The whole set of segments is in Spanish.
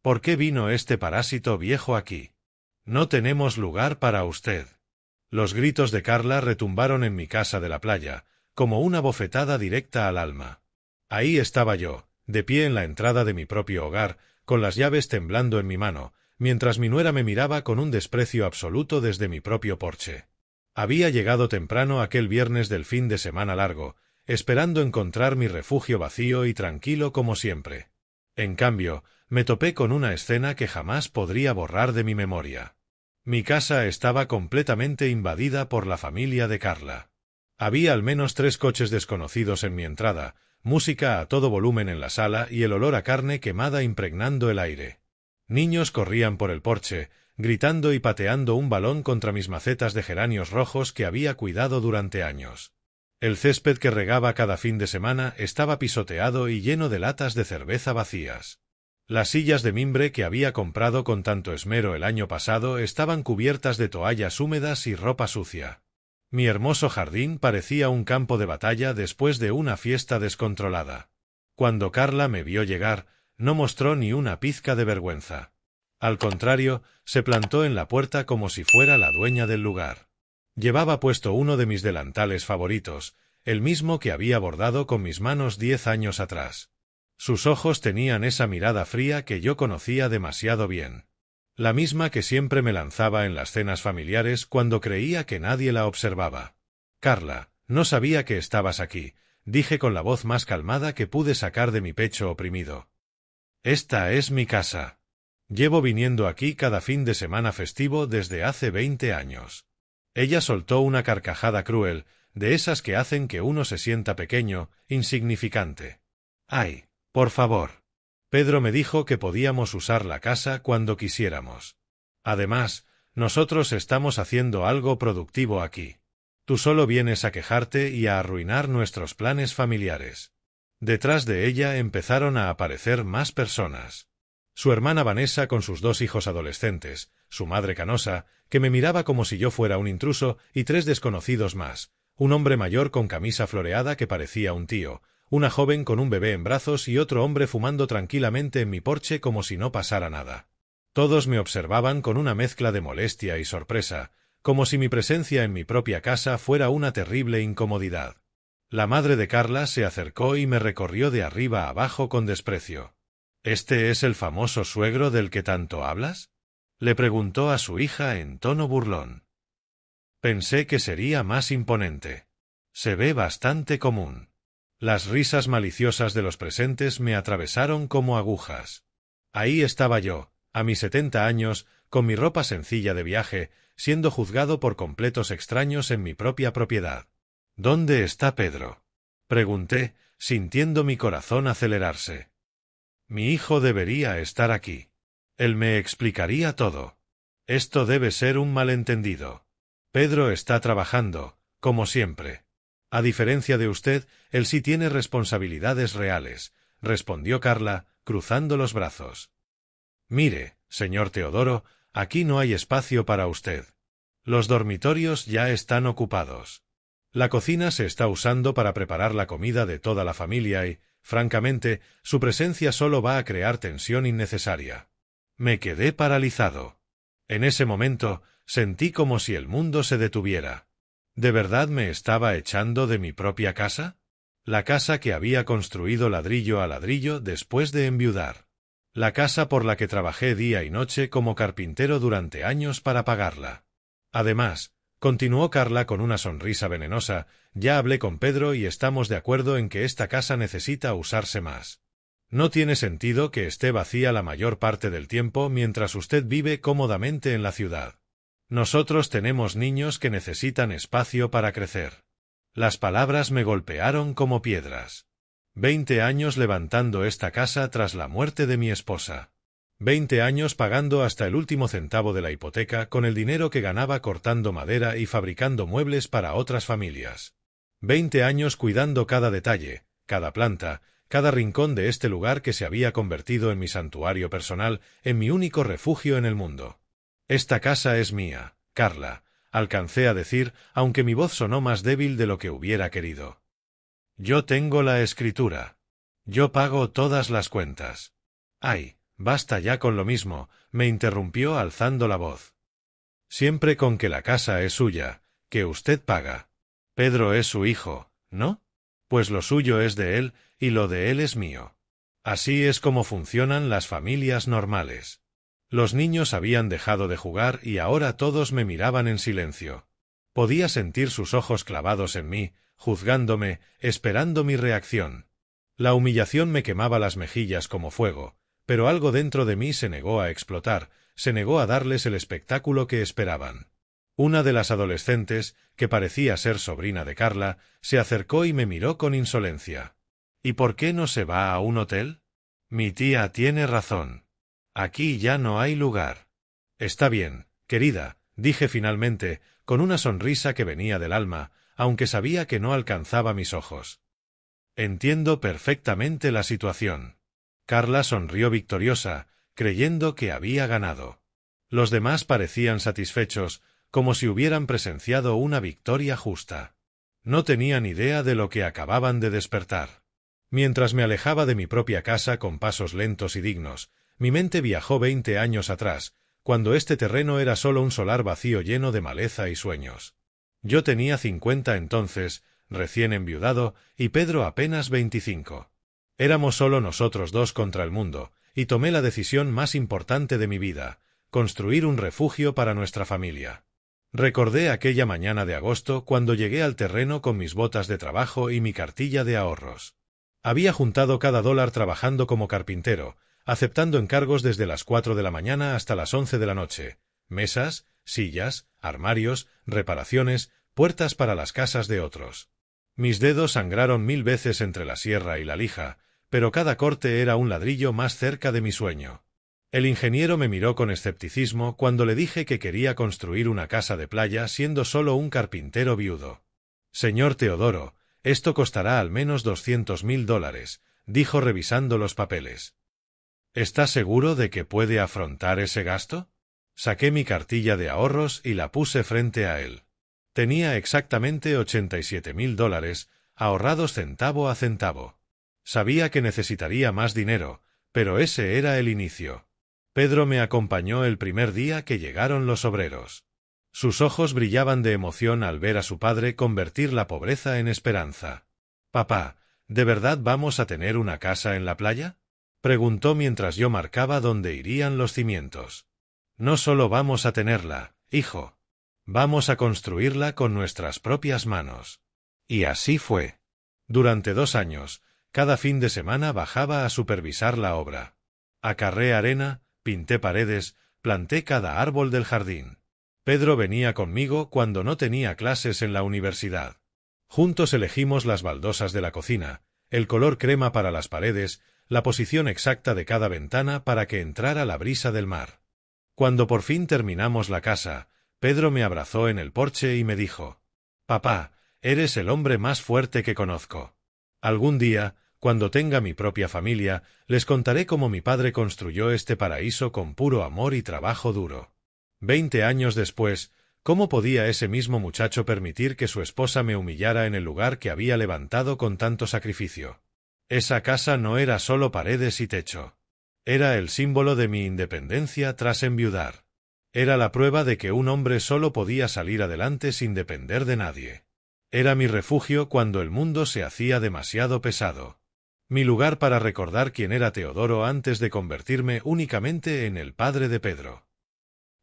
¿Por qué vino este parásito viejo aquí? No tenemos lugar para usted. Los gritos de Carla retumbaron en mi casa de la playa, como una bofetada directa al alma. Ahí estaba yo, de pie en la entrada de mi propio hogar, con las llaves temblando en mi mano, mientras mi nuera me miraba con un desprecio absoluto desde mi propio porche. Había llegado temprano aquel viernes del fin de semana largo, esperando encontrar mi refugio vacío y tranquilo como siempre. En cambio, me topé con una escena que jamás podría borrar de mi memoria. Mi casa estaba completamente invadida por la familia de Carla. Había al menos 3 coches desconocidos en mi entrada, música a todo volumen en la sala y el olor a carne quemada impregnando el aire. Niños corrían por el porche, gritando y pateando un balón contra mis macetas de geranios rojos que había cuidado durante años. El césped que regaba cada fin de semana estaba pisoteado y lleno de latas de cerveza vacías. Las sillas de mimbre que había comprado con tanto esmero el año pasado estaban cubiertas de toallas húmedas y ropa sucia. Mi hermoso jardín parecía un campo de batalla después de una fiesta descontrolada. Cuando Carla me vio llegar, no mostró ni una pizca de vergüenza. Al contrario, se plantó en la puerta como si fuera la dueña del lugar. Llevaba puesto uno de mis delantales favoritos, el mismo que había bordado con mis manos 10 años atrás. Sus ojos tenían esa mirada fría que yo conocía demasiado bien. La misma que siempre me lanzaba en las cenas familiares cuando creía que nadie la observaba. «Carla, no sabía que estabas aquí», dije con la voz más calmada que pude sacar de mi pecho oprimido. «Esta es mi casa. Llevo viniendo aquí cada fin de semana festivo desde hace 20 años». Ella soltó una carcajada cruel, de esas que hacen que uno se sienta pequeño, insignificante. «Ay, por favor. Pedro me dijo que podíamos usar la casa cuando quisiéramos. Además, nosotros estamos haciendo algo productivo aquí. Tú solo vienes a quejarte y a arruinar nuestros planes familiares». Detrás de ella empezaron a aparecer más personas. Su hermana Vanessa con sus 2 hijos adolescentes, su madre canosa, que me miraba como si yo fuera un intruso, y 3 desconocidos más, un hombre mayor con camisa floreada que parecía un tío, una joven con un bebé en brazos y otro hombre fumando tranquilamente en mi porche como si no pasara nada. Todos me observaban con una mezcla de molestia y sorpresa, como si mi presencia en mi propia casa fuera una terrible incomodidad. La madre de Carla se acercó y me recorrió de arriba a abajo con desprecio. «¿Este es el famoso suegro del que tanto hablas?», le preguntó a su hija en tono burlón. Pensé que sería más imponente. Se ve bastante común. Las risas maliciosas de los presentes me atravesaron como agujas. Ahí estaba yo, a mis 70 años, con mi ropa sencilla de viaje, siendo juzgado por completos extraños en mi propia propiedad. «¿Dónde está Pedro?», pregunté, sintiendo mi corazón acelerarse. «Mi hijo debería estar aquí. Él me explicaría todo. Esto debe ser un malentendido. Pedro está trabajando, como siempre. A diferencia de usted, él sí tiene responsabilidades reales», respondió Carla, cruzando los brazos. «Mire, señor Teodoro, aquí no hay espacio para usted. Los dormitorios ya están ocupados. La cocina se está usando para preparar la comida de toda la familia y, francamente, su presencia solo va a crear tensión innecesaria». Me quedé paralizado. En ese momento, sentí como si el mundo se detuviera. ¿De verdad me estaba echando de mi propia casa? La casa que había construido ladrillo a ladrillo después de enviudar. La casa por la que trabajé día y noche como carpintero durante años para pagarla. Además, continuó Carla con una sonrisa venenosa, ya hablé con Pedro y estamos de acuerdo en que esta casa necesita usarse más. No tiene sentido que esté vacía la mayor parte del tiempo mientras usted vive cómodamente en la ciudad. Nosotros tenemos niños que necesitan espacio para crecer. Las palabras me golpearon como piedras. 20 años levantando esta casa tras la muerte de mi esposa. 20 años pagando hasta el último centavo de la hipoteca con el dinero que ganaba cortando madera y fabricando muebles para otras familias. 20 años cuidando cada detalle, cada planta, cada rincón de este lugar que se había convertido en mi santuario personal, en mi único refugio en el mundo. «Esta casa es mía, Carla», alcancé a decir, aunque mi voz sonó más débil de lo que hubiera querido. «Yo tengo la escritura. Yo pago todas las cuentas. Ay, Basta ya con lo mismo, me interrumpió alzando la voz. Siempre con que la casa es suya, que usted paga. Pedro es su hijo, ¿no? Pues lo suyo es de él, y lo de él es mío. Así es como funcionan las familias normales. Los niños habían dejado de jugar y ahora todos me miraban en silencio. Podía sentir sus ojos clavados en mí, juzgándome, esperando mi reacción. La humillación me quemaba las mejillas como fuego, pero algo dentro de mí se negó a explotar, se negó a darles el espectáculo que esperaban. Una de las adolescentes, que parecía ser sobrina de Carla, se acercó y me miró con insolencia. ¿Y por qué no se va a un hotel? Mi tía tiene razón. Aquí ya no hay lugar. Está bien, querida, dije finalmente, con una sonrisa que venía del alma, aunque sabía que no alcanzaba mis ojos. Entiendo perfectamente la situación. Carla sonrió victoriosa, creyendo que había ganado. Los demás parecían satisfechos, como si hubieran presenciado una victoria justa. No tenían idea de lo que acababan de despertar. Mientras me alejaba de mi propia casa con pasos lentos y dignos, mi mente viajó 20 años atrás, cuando este terreno era solo un solar vacío lleno de maleza y sueños. Yo tenía 50 entonces, recién enviudado, y Pedro apenas 25. Éramos solo nosotros dos contra el mundo, y tomé la decisión más importante de mi vida, construir un refugio para nuestra familia. Recordé aquella mañana de agosto cuando llegué al terreno con mis botas de trabajo y mi cartilla de ahorros. Había juntado cada dólar trabajando como carpintero, aceptando encargos desde las 4 de la mañana hasta las 11 de la noche. Mesas, sillas, armarios, reparaciones, puertas para las casas de otros. Mis dedos sangraron 1000 veces entre la sierra y la lija, pero cada corte era un ladrillo más cerca de mi sueño. El ingeniero me miró con escepticismo cuando le dije que quería construir una casa de playa siendo solo un carpintero viudo. Señor Teodoro, esto costará al menos $200,000, dijo revisando los papeles. ¿Está seguro de que puede afrontar ese gasto? Saqué mi cartilla de ahorros y la puse frente a él. Tenía exactamente $87,000, ahorrados centavo a centavo. Sabía que necesitaría más dinero, pero ese era el inicio. Pedro me acompañó el primer día que llegaron los obreros. Sus ojos brillaban de emoción al ver a su padre convertir la pobreza en esperanza. «Papá, ¿de verdad vamos a tener una casa en la playa?», preguntó mientras yo marcaba dónde irían los cimientos. «No solo vamos a tenerla, hijo. Vamos a construirla con nuestras propias manos». Y así fue. Durante 2 años, cada fin de semana bajaba a supervisar la obra. Acarré arena, pinté paredes, planté cada árbol del jardín. Pedro venía conmigo cuando no tenía clases en la universidad. Juntos elegimos las baldosas de la cocina, el color crema para las paredes, la posición exacta de cada ventana para que entrara la brisa del mar. Cuando por fin terminamos la casa, Pedro me abrazó en el porche y me dijo: «Papá, eres el hombre más fuerte que conozco. Algún día, cuando tenga mi propia familia, les contaré cómo mi padre construyó este paraíso con puro amor y trabajo duro». 20 años después, ¿cómo podía ese mismo muchacho permitir que su esposa me humillara en el lugar que había levantado con tanto sacrificio? Esa casa no era solo paredes y techo. Era el símbolo de mi independencia tras enviudar. Era la prueba de que un hombre solo podía salir adelante sin depender de nadie. Era mi refugio cuando el mundo se hacía demasiado pesado. Mi lugar para recordar quién era Teodoro antes de convertirme únicamente en el padre de Pedro.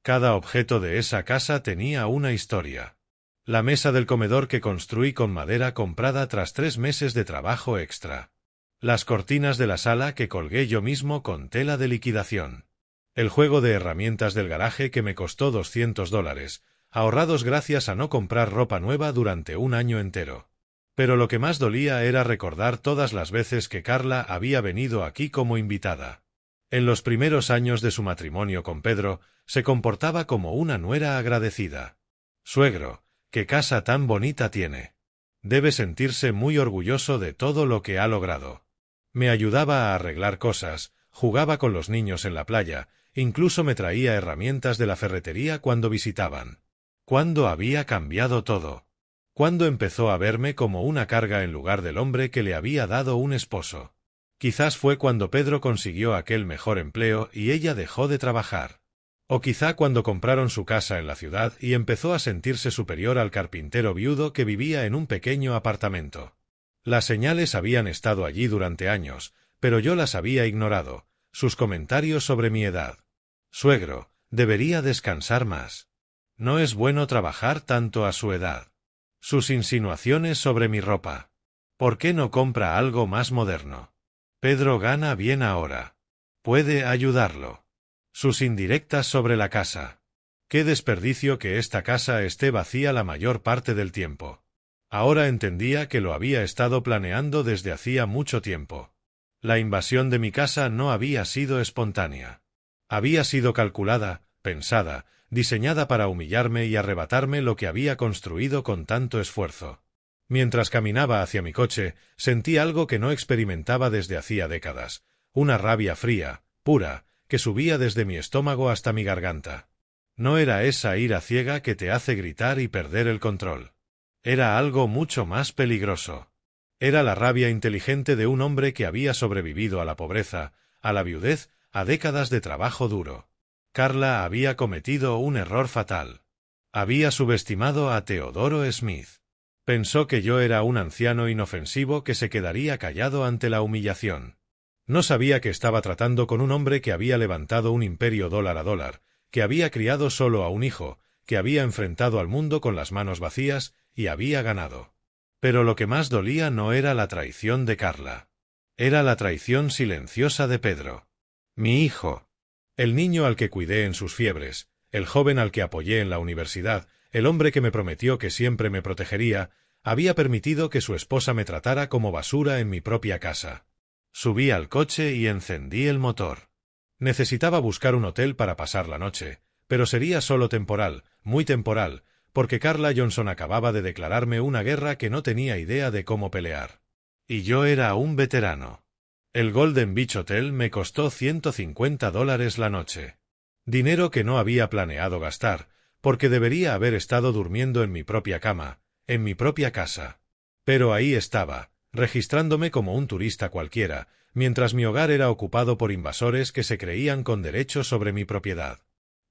Cada objeto de esa casa tenía una historia. La mesa del comedor que construí con madera comprada tras 3 meses de trabajo extra. Las cortinas de la sala que colgué yo mismo con tela de liquidación. El juego de herramientas del garaje que me costó $200, ahorrados gracias a no comprar ropa nueva durante un año entero. Pero lo que más dolía era recordar todas las veces que Carla había venido aquí como invitada. En los primeros años de su matrimonio con Pedro, se comportaba como una nuera agradecida. «Suegro, qué casa tan bonita tiene. Debe sentirse muy orgulloso de todo lo que ha logrado». Me ayudaba a arreglar cosas, jugaba con los niños en la playa, incluso me traía herramientas de la ferretería cuando visitaban. ¿Cuándo había cambiado todo? ¿Cuándo empezó a verme como una carga en lugar del hombre que le había dado un esposo? Quizás fue cuando Pedro consiguió aquel mejor empleo y ella dejó de trabajar. O quizá cuando compraron su casa en la ciudad y empezó a sentirse superior al carpintero viudo que vivía en un pequeño apartamento. Las señales habían estado allí durante años, pero yo las había ignorado. Sus comentarios sobre mi edad. Suegro, debería descansar más. No es bueno trabajar tanto a su edad. Sus insinuaciones sobre mi ropa. ¿Por qué no compra algo más moderno? Pedro gana bien ahora. Puede ayudarlo. Sus indirectas sobre la casa. Qué desperdicio que esta casa esté vacía la mayor parte del tiempo. Ahora entendía que lo había estado planeando desde hacía mucho tiempo. La invasión de mi casa no había sido espontánea. Había sido calculada, pensada, diseñada para humillarme y arrebatarme lo que había construido con tanto esfuerzo. Mientras caminaba hacia mi coche, sentí algo que no experimentaba desde hacía décadas, una rabia fría, pura, que subía desde mi estómago hasta mi garganta. No era esa ira ciega que te hace gritar y perder el control. Era algo mucho más peligroso. Era la rabia inteligente de un hombre que había sobrevivido a la pobreza, a la viudez, a décadas de trabajo duro. Carla había cometido un error fatal. Había subestimado a Teodoro Smith. Pensó que yo era un anciano inofensivo que se quedaría callado ante la humillación. No sabía que estaba tratando con un hombre que había levantado un imperio dólar a dólar, que había criado solo a un hijo, que había enfrentado al mundo con las manos vacías y había ganado. Pero lo que más dolía no era la traición de Carla. Era la traición silenciosa de Pedro. Mi hijo. El niño al que cuidé en sus fiebres, el joven al que apoyé en la universidad, el hombre que me prometió que siempre me protegería, había permitido que su esposa me tratara como basura en mi propia casa. Subí al coche y encendí el motor. Necesitaba buscar un hotel para pasar la noche, pero sería solo temporal, muy temporal, porque Carla Johnson acababa de declararme una guerra que no tenía idea de cómo pelear. Y yo era un veterano. El Golden Beach Hotel me costó $150 la noche. Dinero que no había planeado gastar, porque debería haber estado durmiendo en mi propia cama, en mi propia casa. Pero ahí estaba, registrándome como un turista cualquiera, mientras mi hogar era ocupado por invasores que se creían con derecho sobre mi propiedad.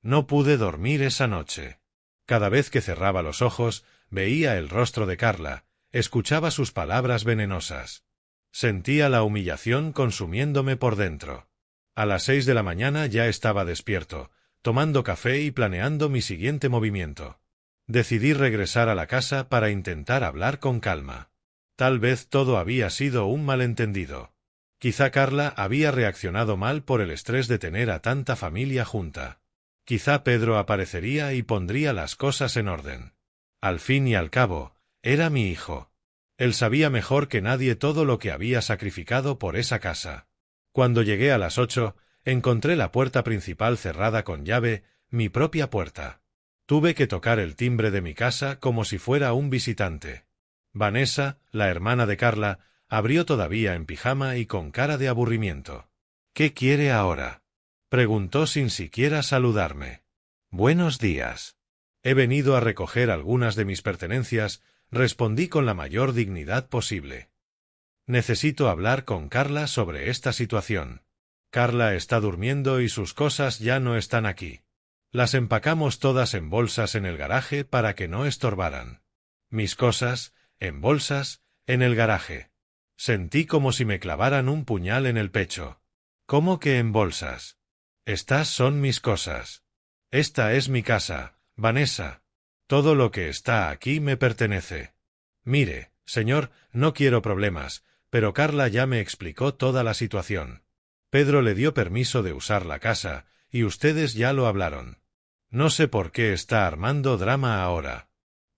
No pude dormir esa noche. Cada vez que cerraba los ojos, veía el rostro de Carla, escuchaba sus palabras venenosas. Sentía la humillación consumiéndome por dentro. A las 6 de la mañana ya estaba despierto, tomando café y planeando mi siguiente movimiento. Decidí regresar a la casa para intentar hablar con calma. Tal vez todo había sido un malentendido. Quizá Carla había reaccionado mal por el estrés de tener a tanta familia junta. Quizá Pedro aparecería y pondría las cosas en orden. Al fin y al cabo, era mi hijo. Él sabía mejor que nadie todo lo que había sacrificado por esa casa. Cuando llegué a las 8, encontré la puerta principal cerrada con llave, mi propia puerta. Tuve que tocar el timbre de mi casa como si fuera un visitante. Vanessa, la hermana de Carla, abrió todavía en pijama y con cara de aburrimiento. ¿Qué quiere ahora?, preguntó sin siquiera saludarme. Buenos días. He venido a recoger algunas de mis pertenencias, respondí con la mayor dignidad posible. Necesito hablar con Carla sobre esta situación. Carla está durmiendo y sus cosas ya no están aquí. Las empacamos todas en bolsas en el garaje para que no estorbaran. Mis cosas, en bolsas, en el garaje. Sentí como si me clavaran un puñal en el pecho. ¿Cómo que en bolsas? Estas son mis cosas. Esta es mi casa, Vanessa. Todo lo que está aquí me pertenece. Mire, señor, no quiero problemas, pero Carla ya me explicó toda la situación. Pedro le dio permiso de usar la casa, y ustedes ya lo hablaron. No sé por qué está armando drama ahora.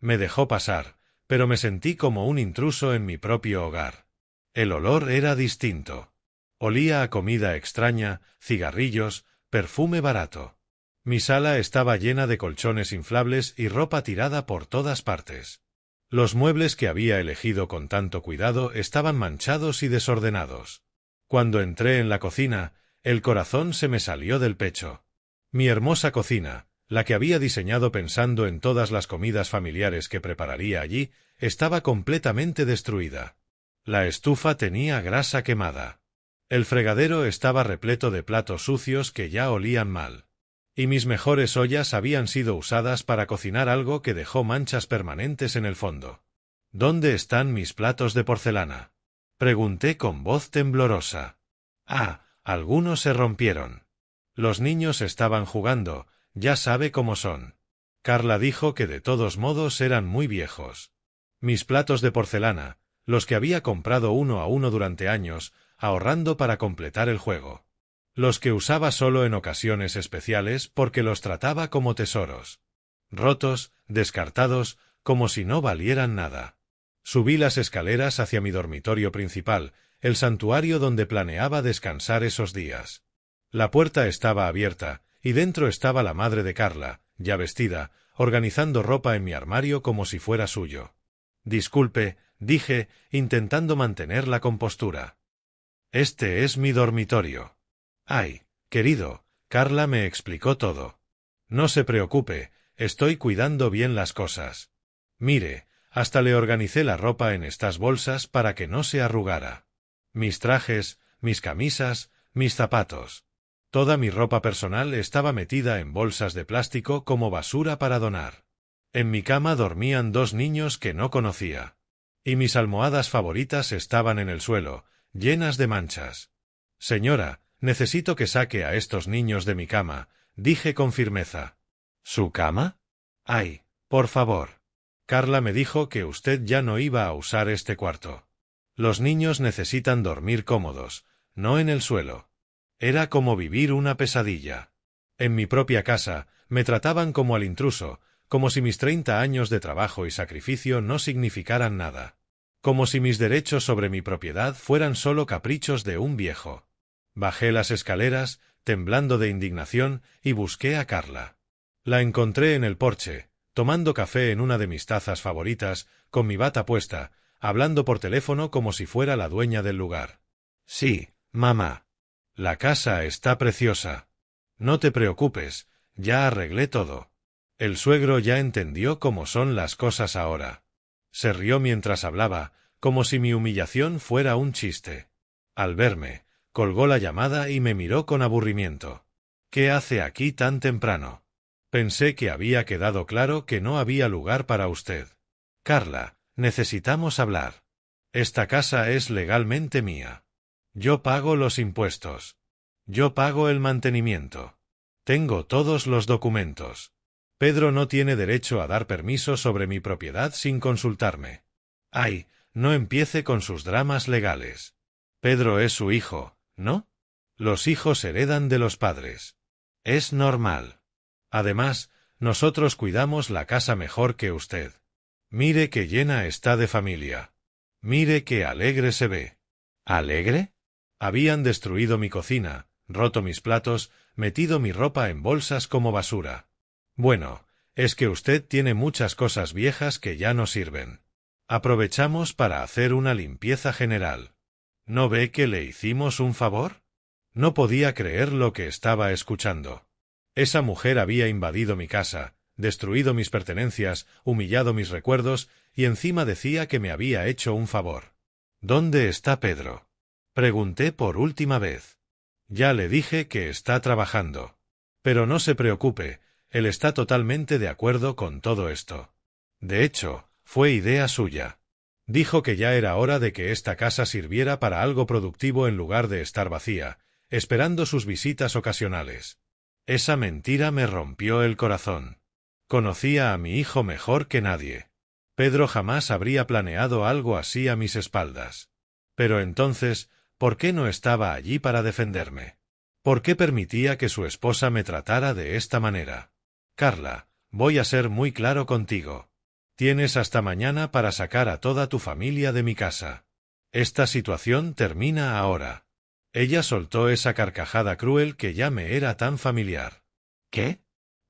Me dejó pasar, pero me sentí como un intruso en mi propio hogar. El olor era distinto. Olía a comida extraña, cigarrillos, perfume barato. Mi sala estaba llena de colchones inflables y ropa tirada por todas partes. Los muebles que había elegido con tanto cuidado estaban manchados y desordenados. Cuando entré en la cocina, el corazón se me salió del pecho. Mi hermosa cocina, la que había diseñado pensando en todas las comidas familiares que prepararía allí, estaba completamente destruida. La estufa tenía grasa quemada. El fregadero estaba repleto de platos sucios que ya olían mal. Y mis mejores ollas habían sido usadas para cocinar algo que dejó manchas permanentes en el fondo. ¿Dónde están mis platos de porcelana?, pregunté con voz temblorosa. Algunos se rompieron. Los niños estaban jugando, ya sabe cómo son. Carla dijo que de todos modos eran muy viejos. Mis platos de porcelana, los que había comprado uno a uno durante años, ahorrando para completar el juego. Los que usaba solo en ocasiones especiales porque los trataba como tesoros. Rotos, descartados, como si no valieran nada. Subí las escaleras hacia mi dormitorio principal, el santuario donde planeaba descansar esos días. La puerta estaba abierta, y dentro estaba la madre de Carla, ya vestida, organizando ropa en mi armario como si fuera suyo. Disculpe, dije, intentando mantener la compostura. Este es mi dormitorio. Ay, querido, Carla me explicó todo. No se preocupe, estoy cuidando bien las cosas. Mire, hasta le organicé la ropa en estas bolsas para que no se arrugara. Mis trajes, mis camisas, mis zapatos. Toda mi ropa personal estaba metida en bolsas de plástico como basura para donar. En mi cama dormían 2 niños que no conocía. Y mis almohadas favoritas estaban en el suelo, llenas de manchas. Señora, necesito que saque a estos niños de mi cama, dije con firmeza. ¿Su cama? Ay, por favor. Carla me dijo que usted ya no iba a usar este cuarto. Los niños necesitan dormir cómodos, no en el suelo. Era como vivir una pesadilla. En mi propia casa, me trataban como al intruso, como si mis 30 años de trabajo y sacrificio no significaran nada. Como si mis derechos sobre mi propiedad fueran solo caprichos de un viejo. Bajé las escaleras, temblando de indignación, y busqué a Carla. La encontré en el porche, tomando café en una de mis tazas favoritas, con mi bata puesta, hablando por teléfono como si fuera la dueña del lugar. Sí, mamá. La casa está preciosa. No te preocupes, ya arreglé todo. El suegro ya entendió cómo son las cosas ahora. Se rió mientras hablaba, como si mi humillación fuera un chiste. Al verme, colgó la llamada y me miró con aburrimiento. ¿Qué hace aquí tan temprano? Pensé que había quedado claro que no había lugar para usted. Carla, necesitamos hablar. Esta casa es legalmente mía. Yo pago los impuestos. Yo pago el mantenimiento. Tengo todos los documentos. Pedro no tiene derecho a dar permiso sobre mi propiedad sin consultarme. Ay, no empiece con sus dramas legales. Pedro es su hijo, ¿no? Los hijos heredan de los padres. Es normal. Además, nosotros cuidamos la casa mejor que usted. Mire qué llena está de familia. Mire qué alegre se ve. ¿Alegre? Habían destruido mi cocina, roto mis platos, metido mi ropa en bolsas como basura. Bueno, es que usted tiene muchas cosas viejas que ya no sirven. Aprovechamos para hacer una limpieza general. ¿No ve que le hicimos un favor? No podía creer lo que estaba escuchando. Esa mujer había invadido mi casa, destruido mis pertenencias, humillado mis recuerdos, y encima decía que me había hecho un favor. ¿Dónde está Pedro? Pregunté por última vez. Ya le dije que está trabajando. Pero no se preocupe, él está totalmente de acuerdo con todo esto. De hecho, fue idea suya. Dijo que ya era hora de que esta casa sirviera para algo productivo en lugar de estar vacía, esperando sus visitas ocasionales. Esa mentira me rompió el corazón. Conocía a mi hijo mejor que nadie. Pedro jamás habría planeado algo así a mis espaldas. Pero entonces, ¿por qué no estaba allí para defenderme? ¿Por qué permitía que su esposa me tratara de esta manera? Carla, voy a ser muy claro contigo. Tienes hasta mañana para sacar a toda tu familia de mi casa. Esta situación termina ahora. Ella soltó esa carcajada cruel que ya me era tan familiar. ¿Qué?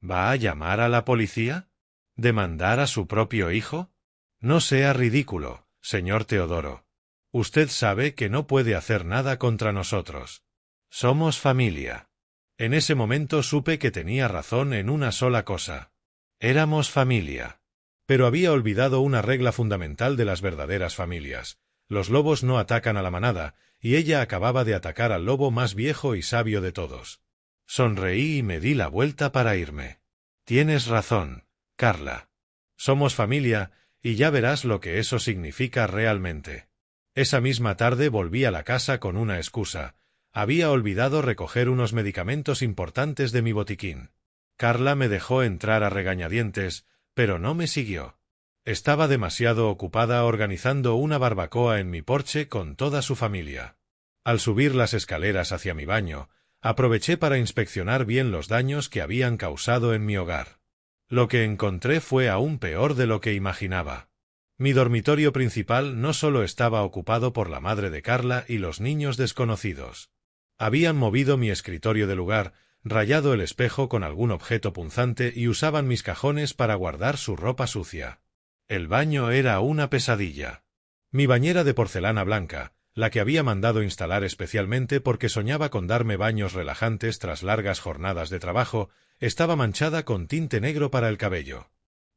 ¿Va a llamar a la policía? ¿Demandar a su propio hijo? No sea ridículo, señor Teodoro. Usted sabe que no puede hacer nada contra nosotros. Somos familia. En ese momento supe que tenía razón en una sola cosa. Éramos familia. Pero había olvidado una regla fundamental de las verdaderas familias. Los lobos no atacan a la manada, y ella acababa de atacar al lobo más viejo y sabio de todos. Sonreí y me di la vuelta para irme. Tienes razón, Carla. Somos familia, y ya verás lo que eso significa realmente. Esa misma tarde volví a la casa con una excusa. Había olvidado recoger unos medicamentos importantes de mi botiquín. Carla me dejó entrar a regañadientes, pero no me siguió. Estaba demasiado ocupada organizando una barbacoa en mi porche con toda su familia. Al subir las escaleras hacia mi baño, aproveché para inspeccionar bien los daños que habían causado en mi hogar. Lo que encontré fue aún peor de lo que imaginaba. Mi dormitorio principal no solo estaba ocupado por la madre de Carla y los niños desconocidos. Habían movido mi escritorio de lugar, rayado el espejo con algún objeto punzante y usaban mis cajones para guardar su ropa sucia. El baño era una pesadilla. Mi bañera de porcelana blanca, la que había mandado instalar especialmente porque soñaba con darme baños relajantes tras largas jornadas de trabajo, estaba manchada con tinte negro para el cabello.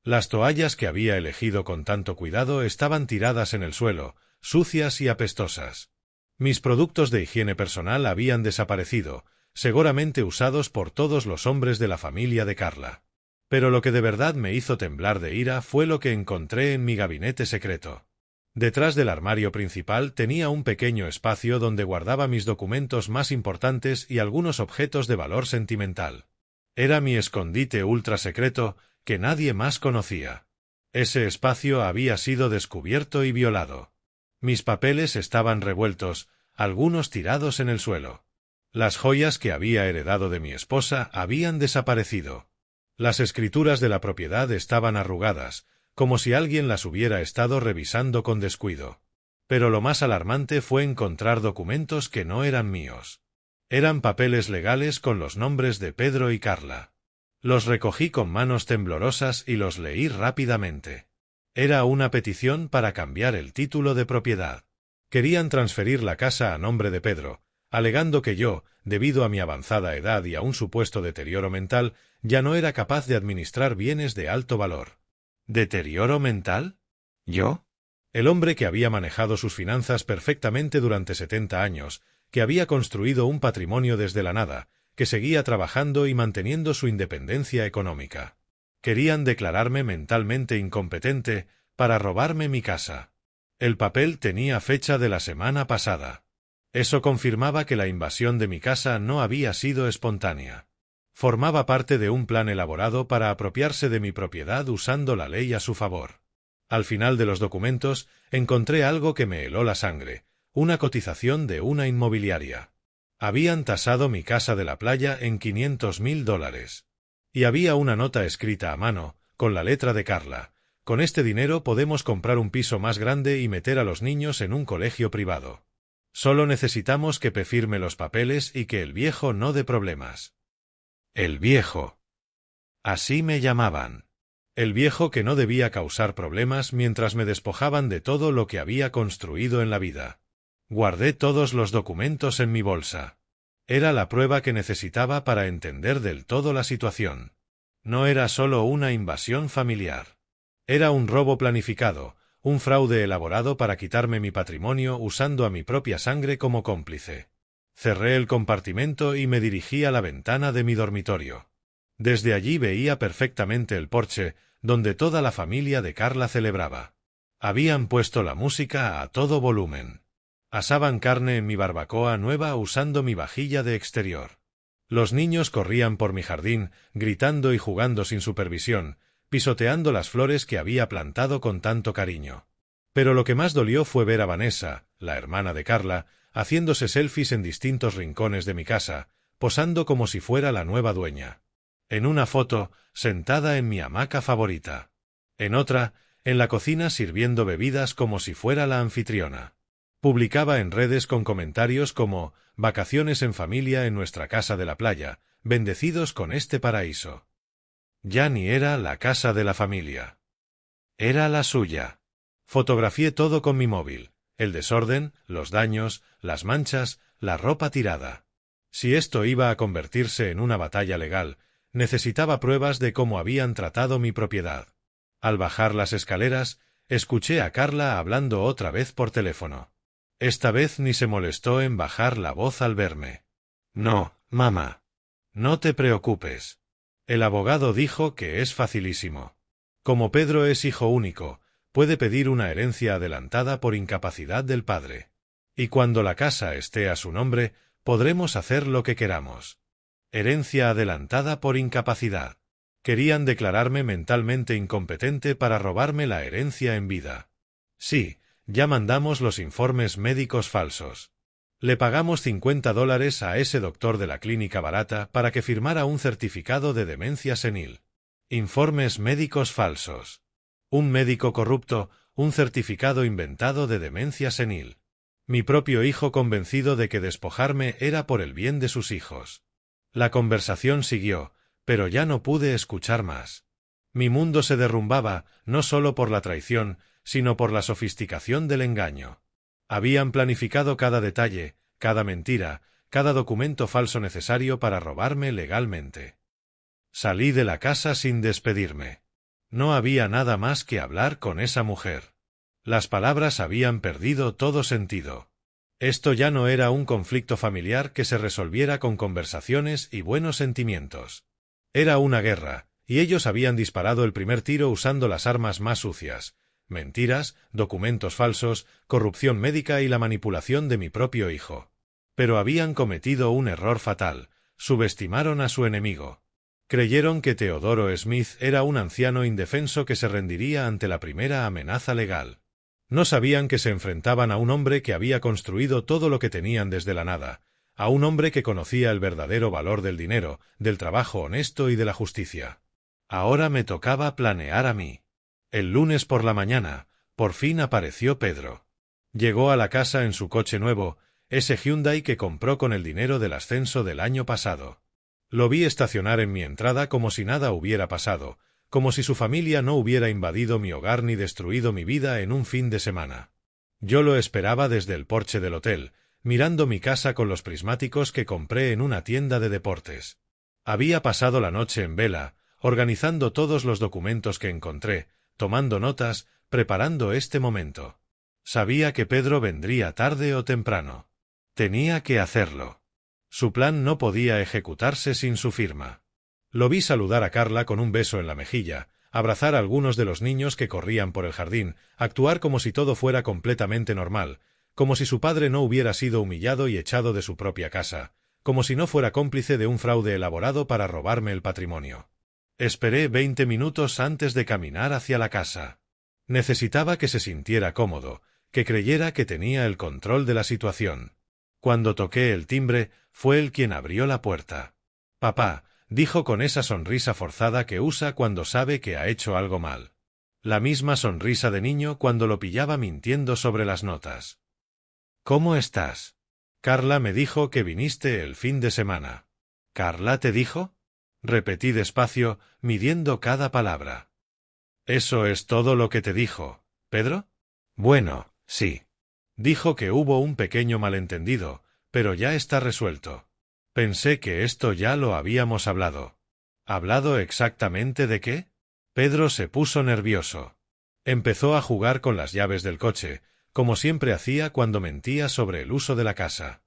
Las toallas que había elegido con tanto cuidado estaban tiradas en el suelo, sucias y apestosas. Mis productos de higiene personal habían desaparecido, seguramente usados por todos los hombres de la familia de Carla. Pero lo que de verdad me hizo temblar de ira fue lo que encontré en mi gabinete secreto. Detrás del armario principal tenía un pequeño espacio donde guardaba mis documentos más importantes y algunos objetos de valor sentimental. Era mi escondite ultra secreto que nadie más conocía. Ese espacio había sido descubierto y violado. Mis papeles estaban revueltos, algunos tirados en el suelo. Las joyas que había heredado de mi esposa habían desaparecido. Las escrituras de la propiedad estaban arrugadas, como si alguien las hubiera estado revisando con descuido. Pero lo más alarmante fue encontrar documentos que no eran míos. Eran papeles legales con los nombres de Pedro y Carla. Los recogí con manos temblorosas y los leí rápidamente. Era una petición para cambiar el título de propiedad. Querían transferir la casa a nombre de Pedro, alegando que yo, debido a mi avanzada edad y a un supuesto deterioro mental, ya no era capaz de administrar bienes de alto valor. ¿Deterioro mental? ¿Yo? El hombre que había manejado sus finanzas perfectamente durante 70 años, que había construido un patrimonio desde la nada, que seguía trabajando y manteniendo su independencia económica. Querían declararme mentalmente incompetente para robarme mi casa. El papel tenía fecha de la semana pasada. Eso confirmaba que la invasión de mi casa no había sido espontánea. Formaba parte de un plan elaborado para apropiarse de mi propiedad usando la ley a su favor. Al final de los documentos encontré algo que me heló la sangre, una cotización de una inmobiliaria. Habían tasado mi casa de la playa en $500,000. Y había una nota escrita a mano, con la letra de Carla. Con este dinero podemos comprar un piso más grande y meter a los niños en un colegio privado. Solo necesitamos que P firme los papeles y que el viejo no dé problemas. El viejo. Así me llamaban. El viejo que no debía causar problemas mientras me despojaban de todo lo que había construido en la vida. Guardé todos los documentos en mi bolsa. Era la prueba que necesitaba para entender del todo la situación. No era solo una invasión familiar. Era un robo planificado, un fraude elaborado para quitarme mi patrimonio usando a mi propia sangre como cómplice. Cerré el compartimento y me dirigí a la ventana de mi dormitorio. Desde allí veía perfectamente el porche, donde toda la familia de Carla celebraba. Habían puesto la música a todo volumen. Asaban carne en mi barbacoa nueva usando mi vajilla de exterior. Los niños corrían por mi jardín, gritando y jugando sin supervisión, pisoteando las flores que había plantado con tanto cariño. Pero lo que más dolió fue ver a Vanessa, la hermana de Carla, haciéndose selfies en distintos rincones de mi casa, posando como si fuera la nueva dueña. En una foto, sentada en mi hamaca favorita. En otra, en la cocina sirviendo bebidas como si fuera la anfitriona. Publicaba en redes con comentarios como «Vacaciones en familia en nuestra casa de la playa, bendecidos con este paraíso». Ya ni era la casa de la familia. Era la suya. Fotografié todo con mi móvil. El desorden, los daños, las manchas, la ropa tirada. Si esto iba a convertirse en una batalla legal, necesitaba pruebas de cómo habían tratado mi propiedad. Al bajar las escaleras, Escuché a Carla hablando otra vez por teléfono. Esta vez ni se molestó en bajar la voz al verme. No, mamá. No te preocupes. El abogado dijo que es facilísimo. Como Pedro es hijo único, puede pedir una herencia adelantada por incapacidad del padre. Y cuando la casa esté a su nombre, podremos hacer lo que queramos. Herencia adelantada por incapacidad. Querían declararme mentalmente incompetente para robarme la herencia en vida. Sí, ya mandamos los informes médicos falsos. Le pagamos $50 a ese doctor de la clínica barata para que firmara un certificado de demencia senil. Informes médicos falsos. Un médico corrupto, un certificado inventado de demencia senil. Mi propio hijo convencido de que despojarme era por el bien de sus hijos. La conversación siguió, pero ya no pude escuchar más. Mi mundo se derrumbaba, no solo por la traición, sino por la sofisticación del engaño. Habían planificado cada detalle, cada mentira, cada documento falso necesario para robarme legalmente. Salí de la casa sin despedirme. No había nada más que hablar con esa mujer. Las palabras habían perdido todo sentido. Esto ya no era un conflicto familiar que se resolviera con conversaciones y buenos sentimientos. Era una guerra, y ellos habían disparado el primer tiro usando las armas más sucias: mentiras, documentos falsos, corrupción médica y la manipulación de mi propio hijo. Pero habían cometido un error fatal: subestimaron a su enemigo. Creyeron que Teodoro Smith era un anciano indefenso que se rendiría ante la primera amenaza legal. No sabían que se enfrentaban a un hombre que había construido todo lo que tenían desde la nada, a un hombre que conocía el verdadero valor del dinero, del trabajo honesto y de la justicia. Ahora me tocaba planear a mí. El lunes por la mañana, por fin apareció Pedro. Llegó a la casa en su coche nuevo, ese Hyundai que compró con el dinero del ascenso del año pasado. Lo vi estacionar en mi entrada como si nada hubiera pasado, como si su familia no hubiera invadido mi hogar ni destruido mi vida en un fin de semana. Yo lo esperaba desde el porche del hotel, mirando mi casa con los prismáticos que compré en una tienda de deportes. Había pasado la noche en vela, organizando todos los documentos que encontré, tomando notas, preparando este momento. Sabía que Pedro vendría tarde o temprano. Tenía que hacerlo. Su plan no podía ejecutarse sin su firma. Lo vi saludar a Carla con un beso en la mejilla, abrazar a algunos de los niños que corrían por el jardín, actuar como si todo fuera completamente normal, como si su padre no hubiera sido humillado y echado de su propia casa, como si no fuera cómplice de un fraude elaborado para robarme el patrimonio. Esperé 20 minutos antes de caminar hacia la casa. Necesitaba que se sintiera cómodo, que creyera que tenía el control de la situación. Cuando toqué el timbre, fue él quien abrió la puerta. «Papá», dijo con esa sonrisa forzada que usa cuando sabe que ha hecho algo mal. La misma sonrisa de niño cuando lo pillaba mintiendo sobre las notas. «¿Cómo estás? Carla me dijo que viniste el fin de semana». «¿Carla te dijo?», repetí despacio, midiendo cada palabra. «¿Eso es todo lo que te dijo, Pedro?». «Bueno, sí. Dijo que hubo un pequeño malentendido, pero ya está resuelto». Pensé que esto ya lo habíamos hablado. ¿Hablado exactamente de qué? Pedro se puso nervioso. Empezó a jugar con las llaves del coche, como siempre hacía cuando mentía sobre el uso de la casa.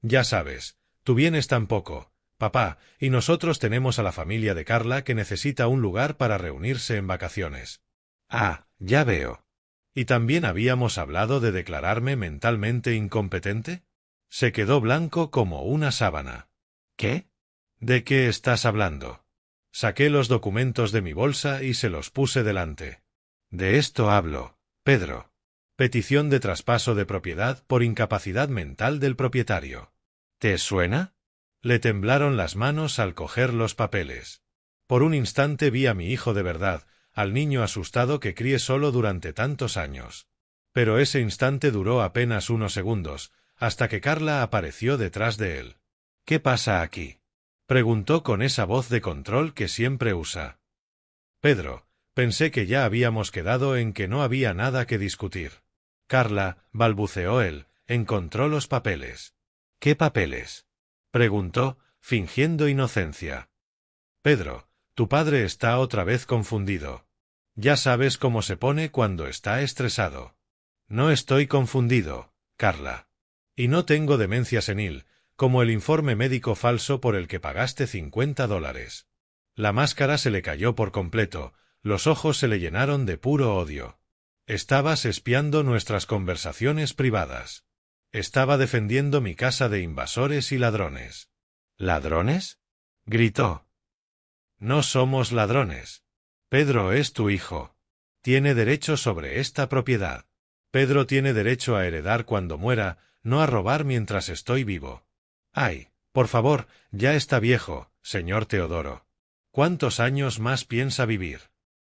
«Ya sabes, tú vienes tampoco, papá, y nosotros tenemos a la familia de Carla que necesita un lugar para reunirse en vacaciones». «Ah, ya veo». ¿Y también habíamos hablado de declararme mentalmente incompetente? Se quedó blanco como una sábana. ¿Qué? ¿De qué estás hablando? Saqué los documentos de mi bolsa y se los puse delante. De esto hablo, Pedro. Petición de traspaso de propiedad por incapacidad mental del propietario. ¿Te suena? Le temblaron las manos al coger los papeles. Por un instante vi a mi hijo de verdad, al niño asustado que crié solo durante tantos años. Pero ese instante duró apenas unos segundos, hasta que Carla apareció detrás de él. «¿Qué pasa aquí?», preguntó con esa voz de control que siempre usa. «Pedro, pensé que ya habíamos quedado en que no había nada que discutir». «Carla», balbuceó él, encontró los papeles. «¿Qué papeles?», preguntó, fingiendo inocencia. «Pedro, tu padre está otra vez confundido». Ya sabes cómo se pone cuando está estresado. No estoy confundido, Carla. Y no tengo demencia senil, como el informe médico falso por el que pagaste $50. La máscara se le cayó por completo, los ojos se le llenaron de puro odio. Estabas espiando nuestras conversaciones privadas. Estaba defendiendo mi casa de invasores y ladrones. ¿Ladrones?, gritó. No somos ladrones. Pedro es tu hijo. Tiene derecho sobre esta propiedad. Pedro tiene derecho a heredar cuando muera, no a robar mientras estoy vivo. Ay, por favor, ya está viejo, señor Teodoro. ¿Cuántos años más piensa vivir?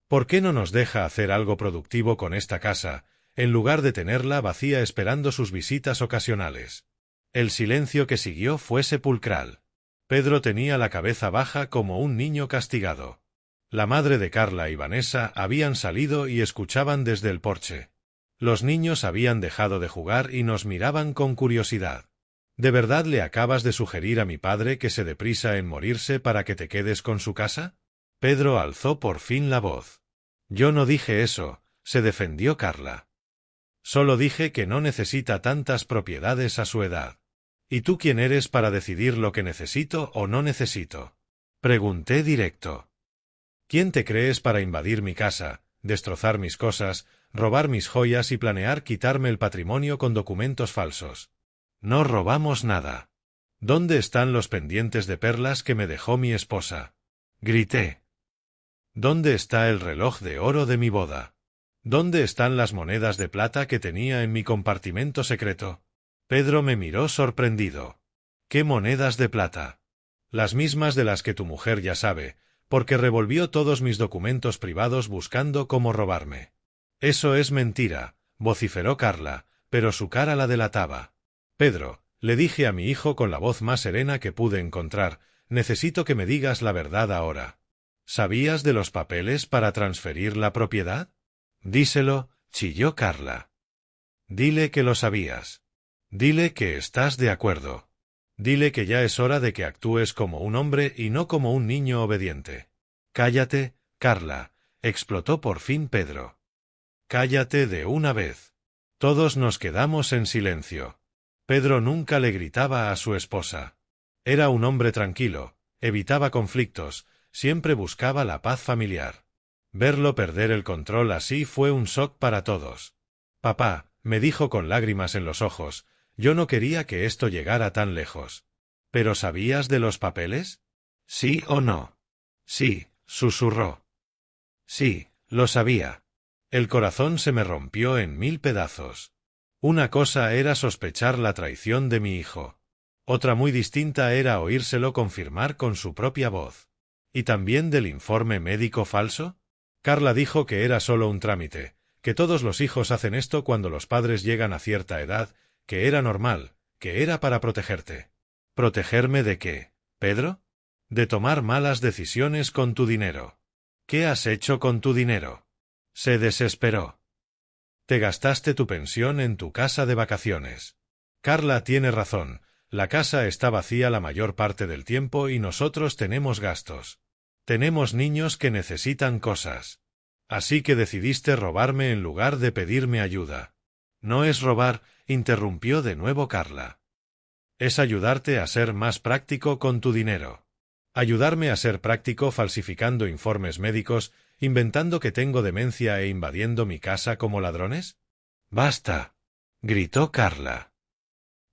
¿Por qué no nos deja hacer algo productivo con esta casa, en lugar de tenerla vacía esperando sus visitas ocasionales? El silencio que siguió fue sepulcral. Pedro tenía la cabeza baja como un niño castigado. La madre de Carla y Vanessa habían salido y escuchaban desde el porche. Los niños habían dejado de jugar y nos miraban con curiosidad. ¿De verdad le acabas de sugerir a mi padre que se dé prisa en morirse para que te quedes con su casa? Pedro alzó por fin la voz. Yo no dije eso, se defendió Carla. Solo dije que no necesita tantas propiedades a su edad. ¿Y tú quién eres para decidir lo que necesito o no necesito? Pregunté directo. ¿Quién te crees para invadir mi casa, destrozar mis cosas, robar mis joyas y planear quitarme el patrimonio con documentos falsos? No robamos nada. ¿Dónde están los pendientes de perlas que me dejó mi esposa? Grité. ¿Dónde está el reloj de oro de mi boda? ¿Dónde están las monedas de plata que tenía en mi compartimento secreto? Pedro me miró sorprendido. ¿Qué monedas de plata? Las mismas de las que tu mujer ya sabe, porque revolvió todos mis documentos privados buscando cómo robarme. Eso es mentira, vociferó Carla, pero su cara la delataba. Pedro, le dije a mi hijo con la voz más serena que pude encontrar, necesito que me digas la verdad ahora. ¿Sabías de los papeles para transferir la propiedad? Díselo, chilló Carla. Dile que lo sabías. Dile que estás de acuerdo. Dile que ya es hora de que actúes como un hombre y no como un niño obediente. Cállate, Carla, explotó por fin Pedro. Cállate de una vez. Todos nos quedamos en silencio. Pedro nunca le gritaba a su esposa. Era un hombre tranquilo, evitaba conflictos, siempre buscaba la paz familiar. Verlo perder el control así fue un shock para todos. Papá, me dijo con lágrimas en los ojos, yo no quería que esto llegara tan lejos. ¿Pero sabías de los papeles? ¿Sí o no? Sí, susurró. Sí, lo sabía. El corazón se me rompió en 1000 pedazos. Una cosa era sospechar la traición de mi hijo. Otra muy distinta era oírselo confirmar con su propia voz. ¿Y también del informe médico falso? Carla dijo que era solo un trámite, que todos los hijos hacen esto cuando los padres llegan a cierta edad, que era normal, que era para protegerte. ¿Protegerme de qué, Pedro? De tomar malas decisiones con tu dinero. ¿Qué has hecho con tu dinero? Se desesperó. Te gastaste tu pensión en tu casa de vacaciones. Carla tiene razón, la casa está vacía la mayor parte del tiempo y nosotros tenemos gastos. Tenemos niños que necesitan cosas. Así que decidiste robarme en lugar de pedirme ayuda. No es robar, interrumpió de nuevo Carla. Es ayudarte a ser más práctico con tu dinero. Ayudarme a ser práctico falsificando informes médicos, inventando que tengo demencia e invadiendo mi casa como ladrones. ¡Basta!, gritó Carla.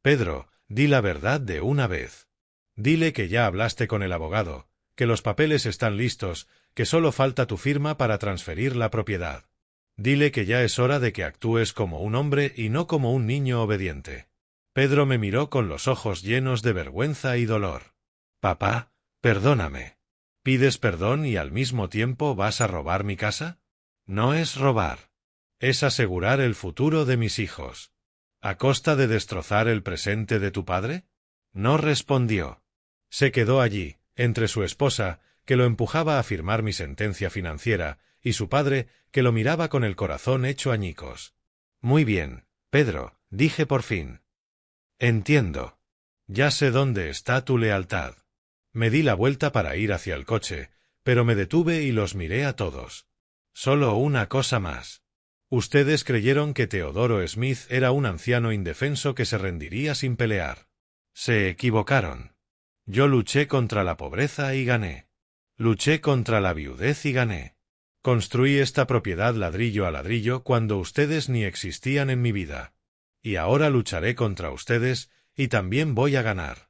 Pedro, di la verdad de una vez. Dile que ya hablaste con el abogado, que los papeles están listos, que solo falta tu firma para transferir la propiedad. Dile que ya es hora de que actúes como un hombre y no como un niño obediente. Pedro me miró con los ojos llenos de vergüenza y dolor. Papá, perdóname. ¿Pides perdón y al mismo tiempo vas a robar mi casa? No es robar. Es asegurar el futuro de mis hijos. ¿A costa de destrozar el presente de tu padre? No respondió. Se quedó allí, entre su esposa, que lo empujaba a firmar mi sentencia financiera, y su padre, que lo miraba con el corazón hecho añicos. Muy bien, Pedro, dije por fin. Entiendo. Ya sé dónde está tu lealtad. Me di la vuelta para ir hacia el coche, pero me detuve y los miré a todos. Solo una cosa más. Ustedes creyeron que Teodoro Smith era un anciano indefenso que se rendiría sin pelear. Se equivocaron. Yo luché contra la pobreza y gané. Luché contra la viudez y gané. Construí esta propiedad ladrillo a ladrillo cuando ustedes ni existían en mi vida. Y ahora lucharé contra ustedes, y también voy a ganar.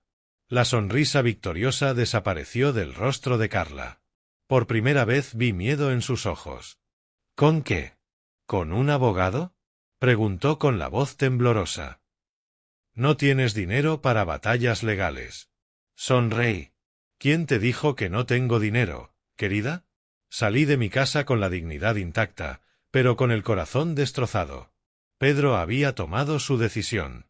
La sonrisa victoriosa desapareció del rostro de Carla. Por primera vez vi miedo en sus ojos. ¿Con qué? ¿Con un abogado? Preguntó con la voz temblorosa. No tienes dinero para batallas legales. Sonreí. ¿Quién te dijo que no tengo dinero, querida? Salí de mi casa con la dignidad intacta, pero con el corazón destrozado. Pedro había tomado su decisión.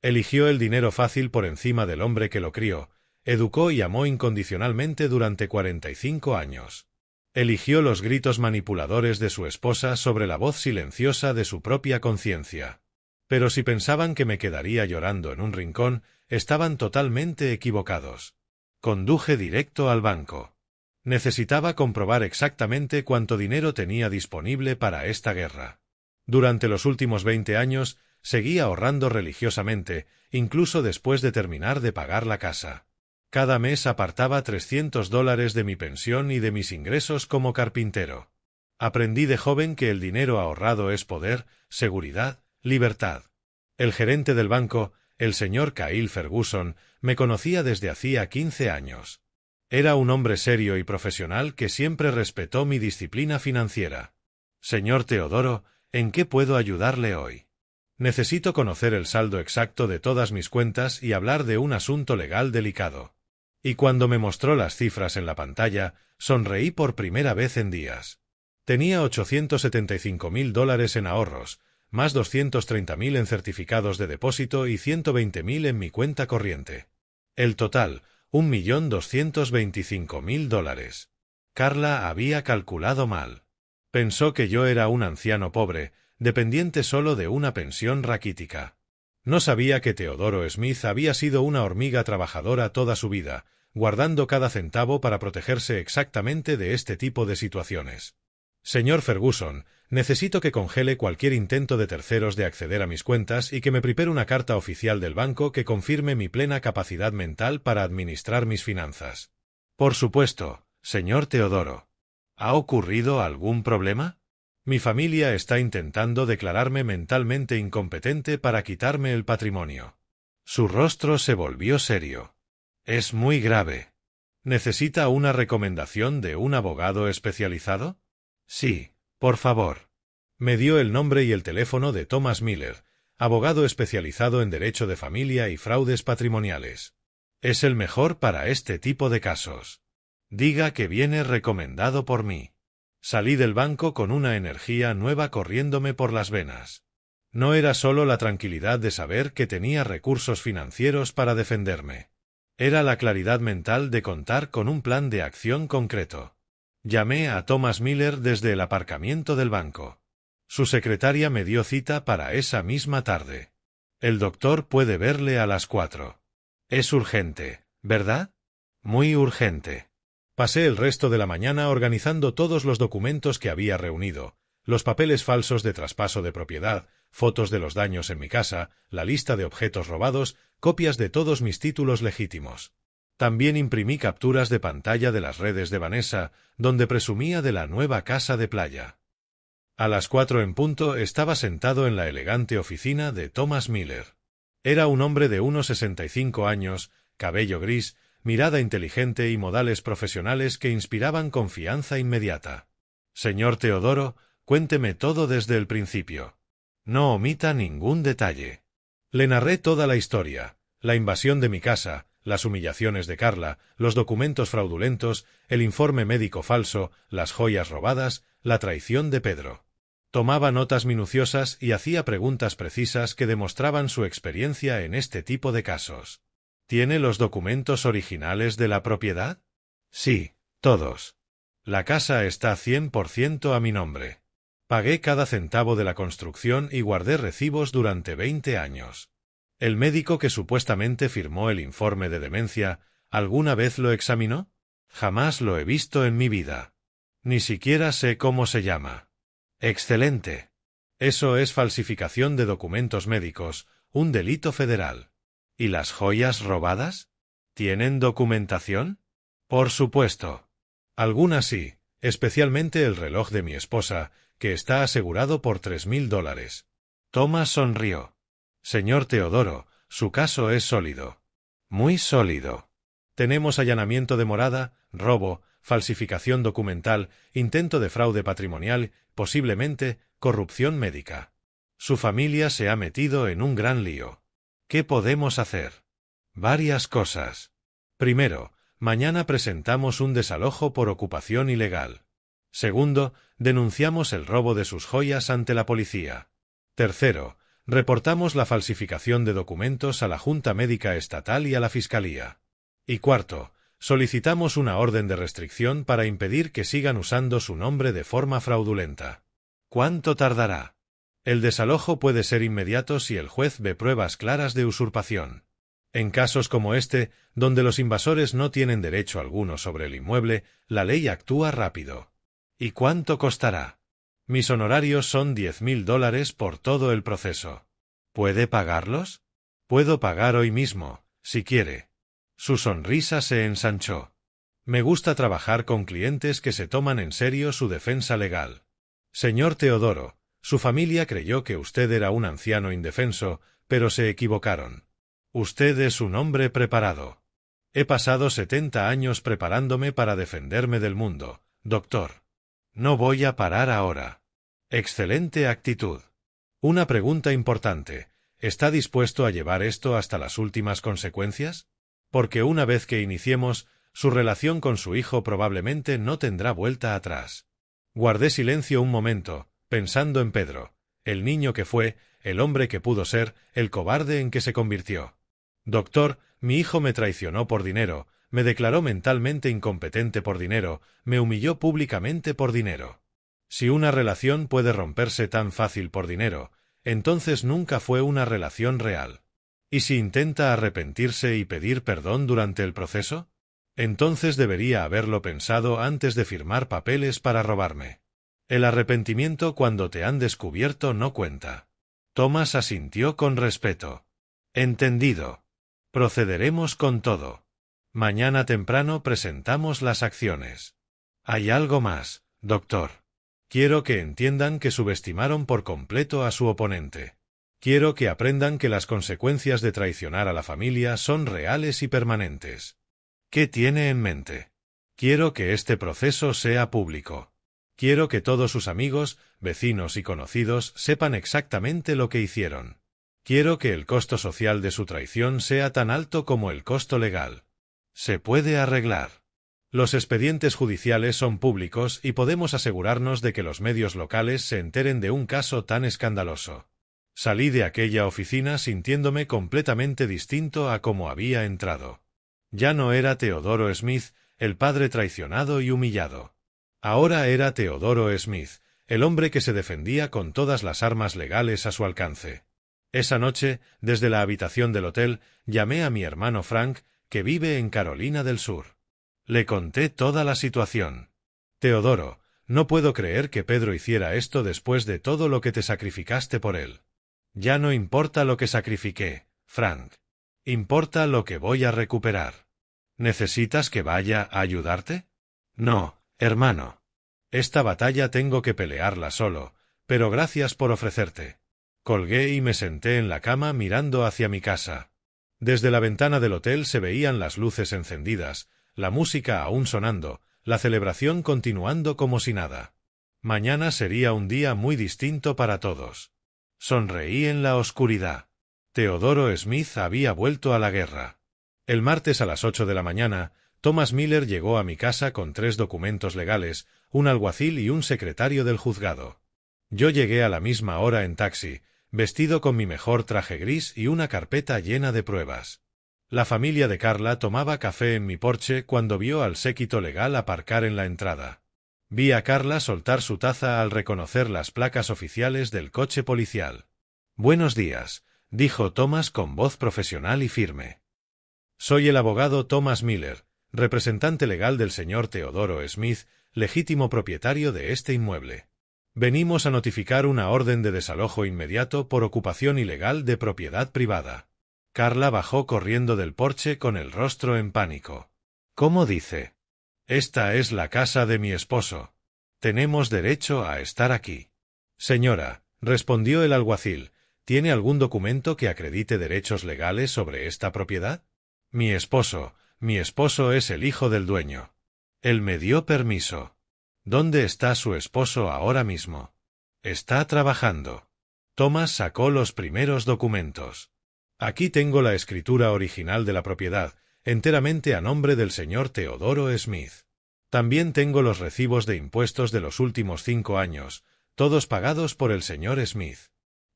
Eligió el dinero fácil por encima del hombre que lo crió, educó y amó incondicionalmente durante 45 años. Eligió los gritos manipuladores de su esposa sobre la voz silenciosa de su propia conciencia. Pero si pensaban que me quedaría llorando en un rincón, estaban totalmente equivocados. Conduje directo al banco. Necesitaba comprobar exactamente cuánto dinero tenía disponible para esta guerra. Durante los últimos 20 años, seguí ahorrando religiosamente, incluso después de terminar de pagar la casa. Cada mes apartaba $300 de mi pensión y de mis ingresos como carpintero. Aprendí de joven que el dinero ahorrado es poder, seguridad, libertad. El gerente del banco, el señor Kyle Ferguson, me conocía desde hacía 15 años. Era un hombre serio y profesional que siempre respetó mi disciplina financiera. Señor Teodoro, ¿en qué puedo ayudarle hoy? Necesito conocer el saldo exacto de todas mis cuentas y hablar de un asunto legal delicado. Y cuando me mostró las cifras en la pantalla, sonreí por primera vez en días. Tenía $875.000 en ahorros, más 230.000 en certificados de depósito y 120.000 en mi cuenta corriente. El total, $1.225.000. Carla había calculado mal. Pensó que yo era un anciano pobre, dependiente solo de una pensión raquítica. No sabía que Teodoro Smith había sido una hormiga trabajadora toda su vida, guardando cada centavo para protegerse exactamente de este tipo de situaciones. Señor Ferguson, necesito que congele cualquier intento de terceros de acceder a mis cuentas y que me prepare una carta oficial del banco que confirme mi plena capacidad mental para administrar mis finanzas. Por supuesto, señor Teodoro. ¿Ha ocurrido algún problema? Mi familia está intentando declararme mentalmente incompetente para quitarme el patrimonio. Su rostro se volvió serio. Es muy grave. ¿Necesita una recomendación de un abogado especializado? Sí, por favor. Me dio el nombre y el teléfono de Thomas Miller, abogado especializado en derecho de familia y fraudes patrimoniales. Es el mejor para este tipo de casos. Diga que viene recomendado por mí. Salí del banco con una energía nueva corriéndome por las venas. No era solo la tranquilidad de saber que tenía recursos financieros para defenderme. Era la claridad mental de contar con un plan de acción concreto. Llamé a Thomas Miller desde el aparcamiento del banco. Su secretaria me dio cita para esa misma tarde. El doctor puede verle a las 4. Es urgente, ¿verdad? Muy urgente. Pasé el resto de la mañana organizando todos los documentos que había reunido, los papeles falsos de traspaso de propiedad, fotos de los daños en mi casa, la lista de objetos robados, copias de todos mis títulos legítimos. También imprimí capturas de pantalla de las redes de Vanessa, donde presumía de la nueva casa de playa. A las 4 en punto estaba sentado en la elegante oficina de Thomas Miller. Era un hombre de unos 65 años, cabello gris, mirada inteligente y modales profesionales que inspiraban confianza inmediata. Señor Teodoro, cuénteme todo desde el principio. No omita ningún detalle. Le narré toda la historia, la invasión de mi casa, las humillaciones de Carla, los documentos fraudulentos, el informe médico falso, las joyas robadas, la traición de Pedro. Tomaba notas minuciosas y hacía preguntas precisas que demostraban su experiencia en este tipo de casos. ¿Tiene los documentos originales de la propiedad? Sí, todos. La casa está 100% a mi nombre. Pagué cada centavo de la construcción y guardé recibos durante 20 años. ¿El médico que supuestamente firmó el informe de demencia alguna vez lo examinó? Jamás lo he visto en mi vida. Ni siquiera sé cómo se llama. Excelente. Eso es falsificación de documentos médicos, un delito federal. ¿Y las joyas robadas? ¿Tienen documentación? Por supuesto. Algunas sí, especialmente el reloj de mi esposa, que está asegurado por $3,000. Thomas sonrió. Señor Teodoro, su caso es sólido. Muy sólido. Tenemos allanamiento de morada, robo, falsificación documental, intento de fraude patrimonial, posiblemente corrupción médica. Su familia se ha metido en un gran lío. ¿Qué podemos hacer? Varias cosas. Primero, mañana presentamos un desalojo por ocupación ilegal. Segundo, denunciamos el robo de sus joyas ante la policía. Tercero, reportamos la falsificación de documentos a la Junta Médica Estatal y a la Fiscalía. Y cuarto, solicitamos una orden de restricción para impedir que sigan usando su nombre de forma fraudulenta. ¿Cuánto tardará? El desalojo puede ser inmediato si el juez ve pruebas claras de usurpación. En casos como este, donde los invasores no tienen derecho alguno sobre el inmueble, la ley actúa rápido. ¿Y cuánto costará? Mis honorarios son $10,000 por todo el proceso. ¿Puede pagarlos? Puedo pagar hoy mismo, si quiere. Su sonrisa se ensanchó. Me gusta trabajar con clientes que se toman en serio su defensa legal. Señor Teodoro, su familia creyó que usted era un anciano indefenso, pero se equivocaron. Usted es un hombre preparado. He pasado 70 años preparándome para defenderme del mundo, doctor. No voy a parar ahora. Excelente actitud. Una pregunta importante. ¿Está dispuesto a llevar esto hasta las últimas consecuencias? Porque una vez que iniciemos, su relación con su hijo probablemente no tendrá vuelta atrás. Guardé silencio un momento, pensando en Pedro, el niño que fue, el hombre que pudo ser, el cobarde en que se convirtió. Doctor, mi hijo me traicionó por dinero, me declaró mentalmente incompetente por dinero, me humilló públicamente por dinero. Si una relación puede romperse tan fácil por dinero, entonces nunca fue una relación real. ¿Y si intenta arrepentirse y pedir perdón durante el proceso? Entonces debería haberlo pensado antes de firmar papeles para robarme. El arrepentimiento cuando te han descubierto no cuenta. Thomas asintió con respeto. Entendido. Procederemos con todo. Mañana temprano presentamos las acciones. Hay algo más, doctor. Quiero que entiendan que subestimaron por completo a su oponente. Quiero que aprendan que las consecuencias de traicionar a la familia son reales y permanentes. ¿Qué tiene en mente? Quiero que este proceso sea público. Quiero que todos sus amigos, vecinos y conocidos sepan exactamente lo que hicieron. Quiero que el costo social de su traición sea tan alto como el costo legal. Se puede arreglar. Los expedientes judiciales son públicos y podemos asegurarnos de que los medios locales se enteren de un caso tan escandaloso. Salí de aquella oficina sintiéndome completamente distinto a como había entrado. Ya no era Teodoro Smith, el padre traicionado y humillado. Ahora era Teodoro Smith, el hombre que se defendía con todas las armas legales a su alcance. Esa noche, desde la habitación del hotel, llamé a mi hermano Frank, que vive en Carolina del Sur. Le conté toda la situación. Teodoro, no puedo creer que Pedro hiciera esto después de todo lo que te sacrificaste por él. Ya no importa lo que sacrifiqué, Frank. Importa lo que voy a recuperar. ¿Necesitas que vaya a ayudarte? No, hermano. Esta batalla tengo que pelearla solo, pero gracias por ofrecerte. Colgué y me senté en la cama mirando hacia mi casa. Desde la ventana del hotel se veían las luces encendidas, la música aún sonando, la celebración continuando como si nada. Mañana sería un día muy distinto para todos. Sonreí en la oscuridad. Teodoro Smith había vuelto a la guerra. El martes a las 8 de la mañana, Thomas Miller llegó a mi casa con 3 documentos legales, un alguacil y un secretario del juzgado. Yo llegué a la misma hora en taxi, vestido con mi mejor traje gris y una carpeta llena de pruebas. La familia de Carla tomaba café en mi porche cuando vio al séquito legal aparcar en la entrada. Vi a Carla soltar su taza al reconocer las placas oficiales del coche policial. «Buenos días», dijo Thomas con voz profesional y firme. «Soy el abogado Thomas Miller, representante legal del señor Teodoro Smith, legítimo propietario de este inmueble. Venimos a notificar una orden de desalojo inmediato por ocupación ilegal de propiedad privada. Carla bajó corriendo del porche con el rostro en pánico. ¿Cómo dice? Esta es la casa de mi esposo. Tenemos derecho a estar aquí. Señora, respondió el alguacil, ¿tiene algún documento que acredite derechos legales sobre esta propiedad? Mi esposo es el hijo del dueño. Él me dio permiso. ¿Dónde está su esposo ahora mismo? Está trabajando. Thomas sacó los primeros documentos. Aquí tengo la escritura original de la propiedad, enteramente a nombre del señor Teodoro Smith. También tengo los recibos de impuestos de los últimos 5 años, todos pagados por el señor Smith.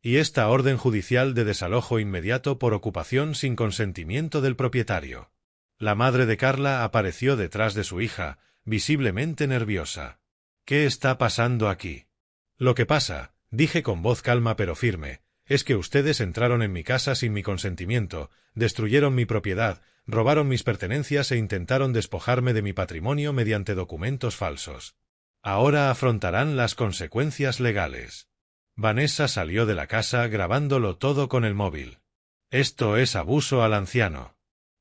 Y esta orden judicial de desalojo inmediato por ocupación sin consentimiento del propietario. La madre de Carla apareció detrás de su hija, visiblemente nerviosa. ¿Qué está pasando aquí? Lo que pasa, dije con voz calma pero firme, es que ustedes entraron en mi casa sin mi consentimiento, destruyeron mi propiedad, robaron mis pertenencias e intentaron despojarme de mi patrimonio mediante documentos falsos. Ahora afrontarán las consecuencias legales. Vanessa salió de la casa grabándolo todo con el móvil. Esto es abuso al anciano.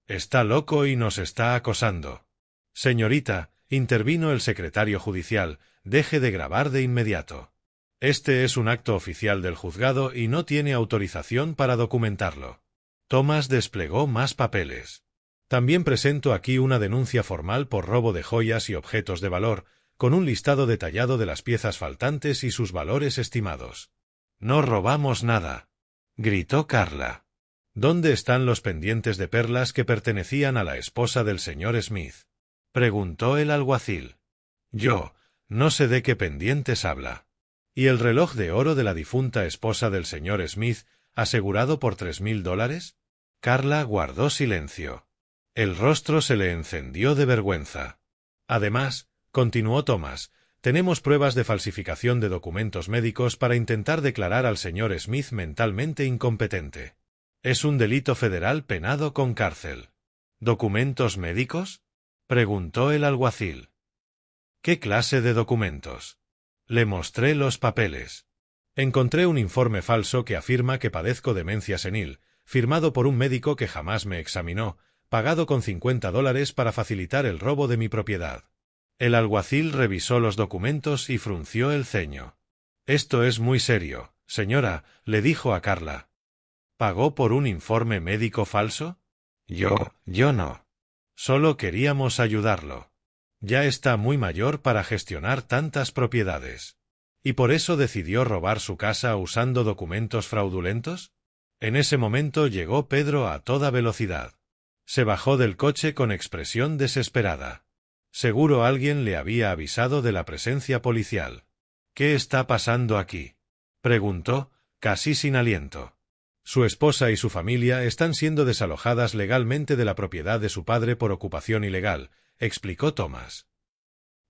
Está loco y nos está acosando. Señorita, intervino el secretario judicial, deje de grabar de inmediato. Este es un acto oficial del juzgado y no tiene autorización para documentarlo. Thomas desplegó más papeles. También presento aquí una denuncia formal por robo de joyas y objetos de valor, con un listado detallado de las piezas faltantes y sus valores estimados. No robamos nada, gritó Carla. ¿Dónde están los pendientes de perlas que pertenecían a la esposa del señor Smith? Preguntó el alguacil. Yo, no sé de qué pendientes habla. ¿Y el reloj de oro de la difunta esposa del señor Smith, asegurado por $3.000? Carla guardó silencio. El rostro se le encendió de vergüenza. Además, continuó Thomas, tenemos pruebas de falsificación de documentos médicos para intentar declarar al señor Smith mentalmente incompetente. Es un delito federal penado con cárcel. ¿Documentos médicos? Preguntó el alguacil. ¿Qué clase de documentos? Le mostré los papeles. Encontré un informe falso que afirma que padezco demencia senil, firmado por un médico que jamás me examinó, pagado con $50 para facilitar el robo de mi propiedad. El alguacil revisó los documentos y frunció el ceño. Esto es muy serio, señora, le dijo a Carla. ¿Pagó por un informe médico falso? Yo no. Solo queríamos ayudarlo. Ya está muy mayor para gestionar tantas propiedades. ¿Y por eso decidió robar su casa usando documentos fraudulentos? En ese momento llegó Pedro a toda velocidad. Se bajó del coche con expresión desesperada. Seguro alguien le había avisado de la presencia policial. ¿Qué está pasando aquí? Preguntó, casi sin aliento. Su esposa y su familia están siendo desalojadas legalmente de la propiedad de su padre por ocupación ilegal, explicó Thomas.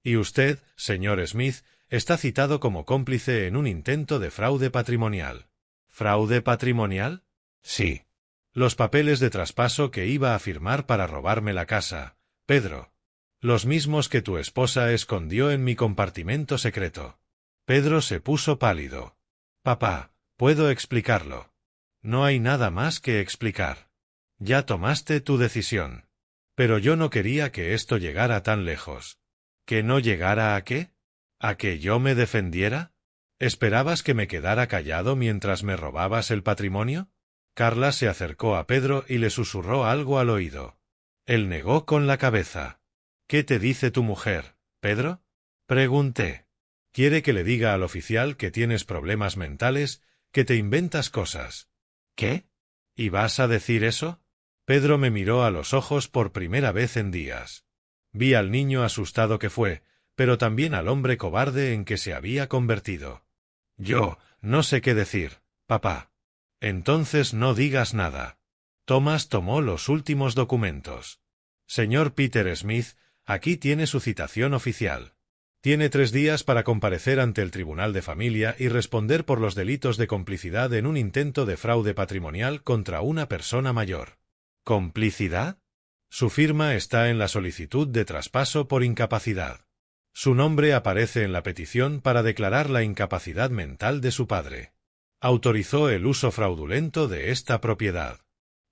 Y usted, señor Smith, está citado como cómplice en un intento de fraude patrimonial. ¿Fraude patrimonial? Sí. Los papeles de traspaso que iba a firmar para robarme la casa, Pedro. Los mismos que tu esposa escondió en mi compartimento secreto. Pedro se puso pálido. Papá, puedo explicarlo. No hay nada más que explicar. Ya tomaste tu decisión. Pero yo no quería que esto llegara tan lejos. ¿Que no llegara a qué? ¿A que yo me defendiera? ¿Esperabas que me quedara callado mientras me robabas el patrimonio? Carla se acercó a Pedro y le susurró algo al oído. Él negó con la cabeza. ¿Qué te dice tu mujer, Pedro? Pregunté. Quiere que le diga al oficial que tienes problemas mentales, que te inventas cosas. ¿Qué? ¿Y vas a decir eso? Pedro me miró a los ojos por primera vez en días. Vi al niño asustado que fue, pero también al hombre cobarde en que se había convertido. Yo no sé qué decir, papá. Entonces no digas nada. Thomas tomó los últimos documentos. Señor Peter Smith, aquí tiene su citación oficial. Tiene 3 días para comparecer ante el Tribunal de Familia y responder por los delitos de complicidad en un intento de fraude patrimonial contra una persona mayor. ¿Complicidad? Su firma está en la solicitud de traspaso por incapacidad. Su nombre aparece en la petición para declarar la incapacidad mental de su padre. Autorizó el uso fraudulento de esta propiedad.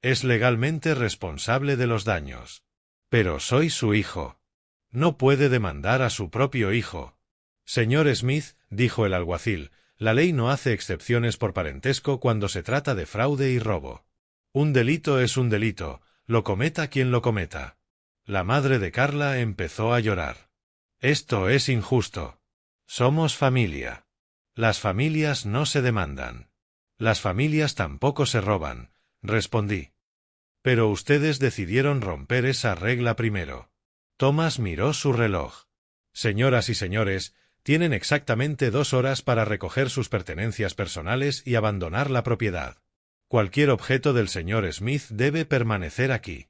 Es legalmente responsable de los daños. Pero soy su hijo. No puede demandar a su propio hijo. Señor Smith, dijo el alguacil, la ley no hace excepciones por parentesco cuando se trata de fraude y robo. Un delito es un delito, lo cometa quien lo cometa. La madre de Carla empezó a llorar. Esto es injusto. Somos familia. Las familias no se demandan. Las familias tampoco se roban, respondí. Pero ustedes decidieron romper esa regla primero. Thomas miró su reloj. Señoras y señores, tienen exactamente 2 horas para recoger sus pertenencias personales y abandonar la propiedad. Cualquier objeto del señor Smith debe permanecer aquí.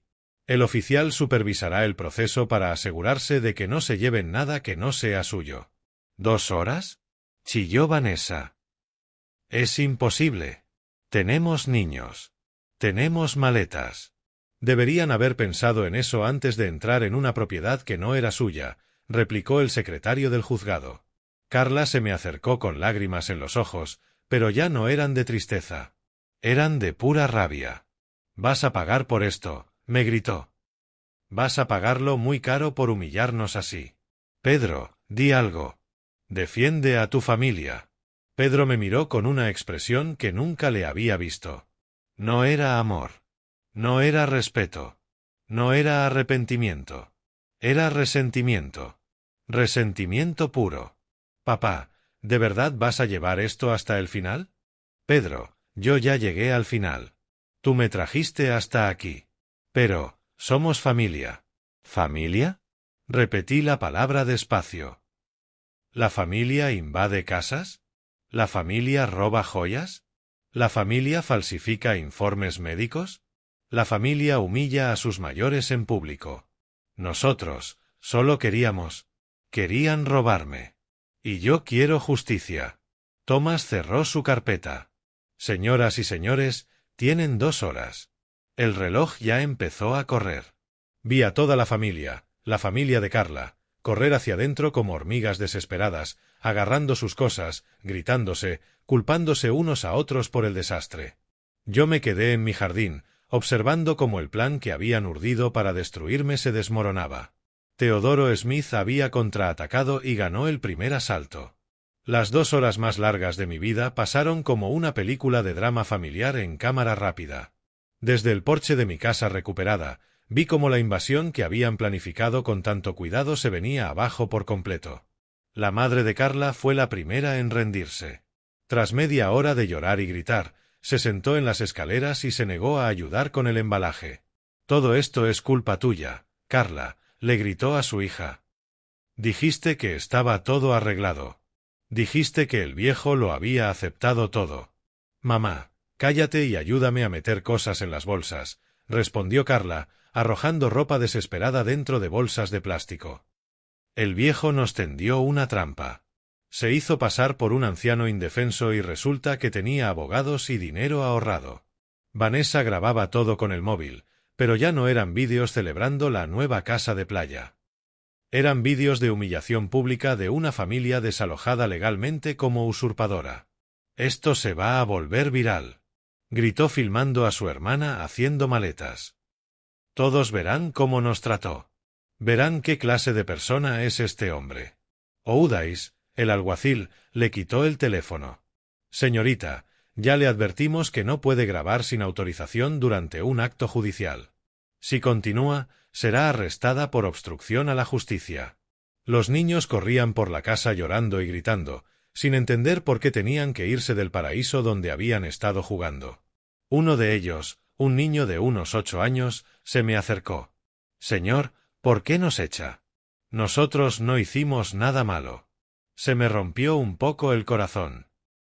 El oficial supervisará el proceso para asegurarse de que no se lleven nada que no sea suyo. ¿2 horas? Chilló Vanessa. Es imposible. Tenemos niños. Tenemos maletas. Deberían haber pensado en eso antes de entrar en una propiedad que no era suya, replicó el secretario del juzgado. Carla se me acercó con lágrimas en los ojos, pero ya no eran de tristeza. Eran de pura rabia. «Vas a pagar por esto», me gritó. «Vas a pagarlo muy caro por humillarnos así. Pedro, di algo. Defiende a tu familia». Pedro me miró con una expresión que nunca le había visto. No era amor. No era respeto. No era arrepentimiento. Era resentimiento. Resentimiento puro. «Papá, ¿de verdad vas a llevar esto hasta el final?» «Pedro, yo ya llegué al final. Tú me trajiste hasta aquí. Pero, somos familia». «¿Familia?», repetí la palabra despacio. ¿La familia invade casas? ¿La familia roba joyas? ¿La familia falsifica informes médicos? ¿La familia humilla a sus mayores en público? Nosotros, solo querían robarme. Y yo quiero justicia. Thomas cerró su carpeta. Señoras y señores, tienen 2 horas. El reloj ya empezó a correr. Vi a toda la familia de Carla, correr hacia adentro como hormigas desesperadas, agarrando sus cosas, gritándose, culpándose unos a otros por el desastre. Yo me quedé en mi jardín, observando cómo el plan que habían urdido para destruirme se desmoronaba. Teodoro Smith había contraatacado y ganó el primer asalto. Las 2 horas más largas de mi vida pasaron como una película de drama familiar en cámara rápida. Desde el porche de mi casa recuperada, vi cómo la invasión que habían planificado con tanto cuidado se venía abajo por completo. La madre de Carla fue la primera en rendirse. Tras media hora de llorar y gritar, se sentó en las escaleras y se negó a ayudar con el embalaje. «Todo esto es culpa tuya, Carla», le gritó a su hija. «Dijiste que estaba todo arreglado. Dijiste que el viejo lo había aceptado todo». «Mamá, cállate y ayúdame a meter cosas en las bolsas», respondió Carla, arrojando ropa desesperada dentro de bolsas de plástico. El viejo nos tendió una trampa. Se hizo pasar por un anciano indefenso y resulta que tenía abogados y dinero ahorrado. Vanessa grababa todo con el móvil, pero ya no eran vídeos celebrando la nueva casa de playa. Eran vídeos de humillación pública de una familia desalojada legalmente como usurpadora. «Esto se va a volver viral», gritó filmando a su hermana haciendo maletas. «Todos verán cómo nos trató. Verán qué clase de persona es este hombre». Oudais, el alguacil, le quitó el teléfono. «Señorita, ya le advertimos que no puede grabar sin autorización durante un acto judicial. Si continúa, será arrestada por obstrucción a la justicia». Los niños corrían por la casa llorando y gritando, sin entender por qué tenían que irse del paraíso donde habían estado jugando. Uno de ellos, un niño de unos 8 años, se me acercó. «Señor, ¿por qué nos echa? Nosotros no hicimos nada malo». Se me rompió un poco el corazón.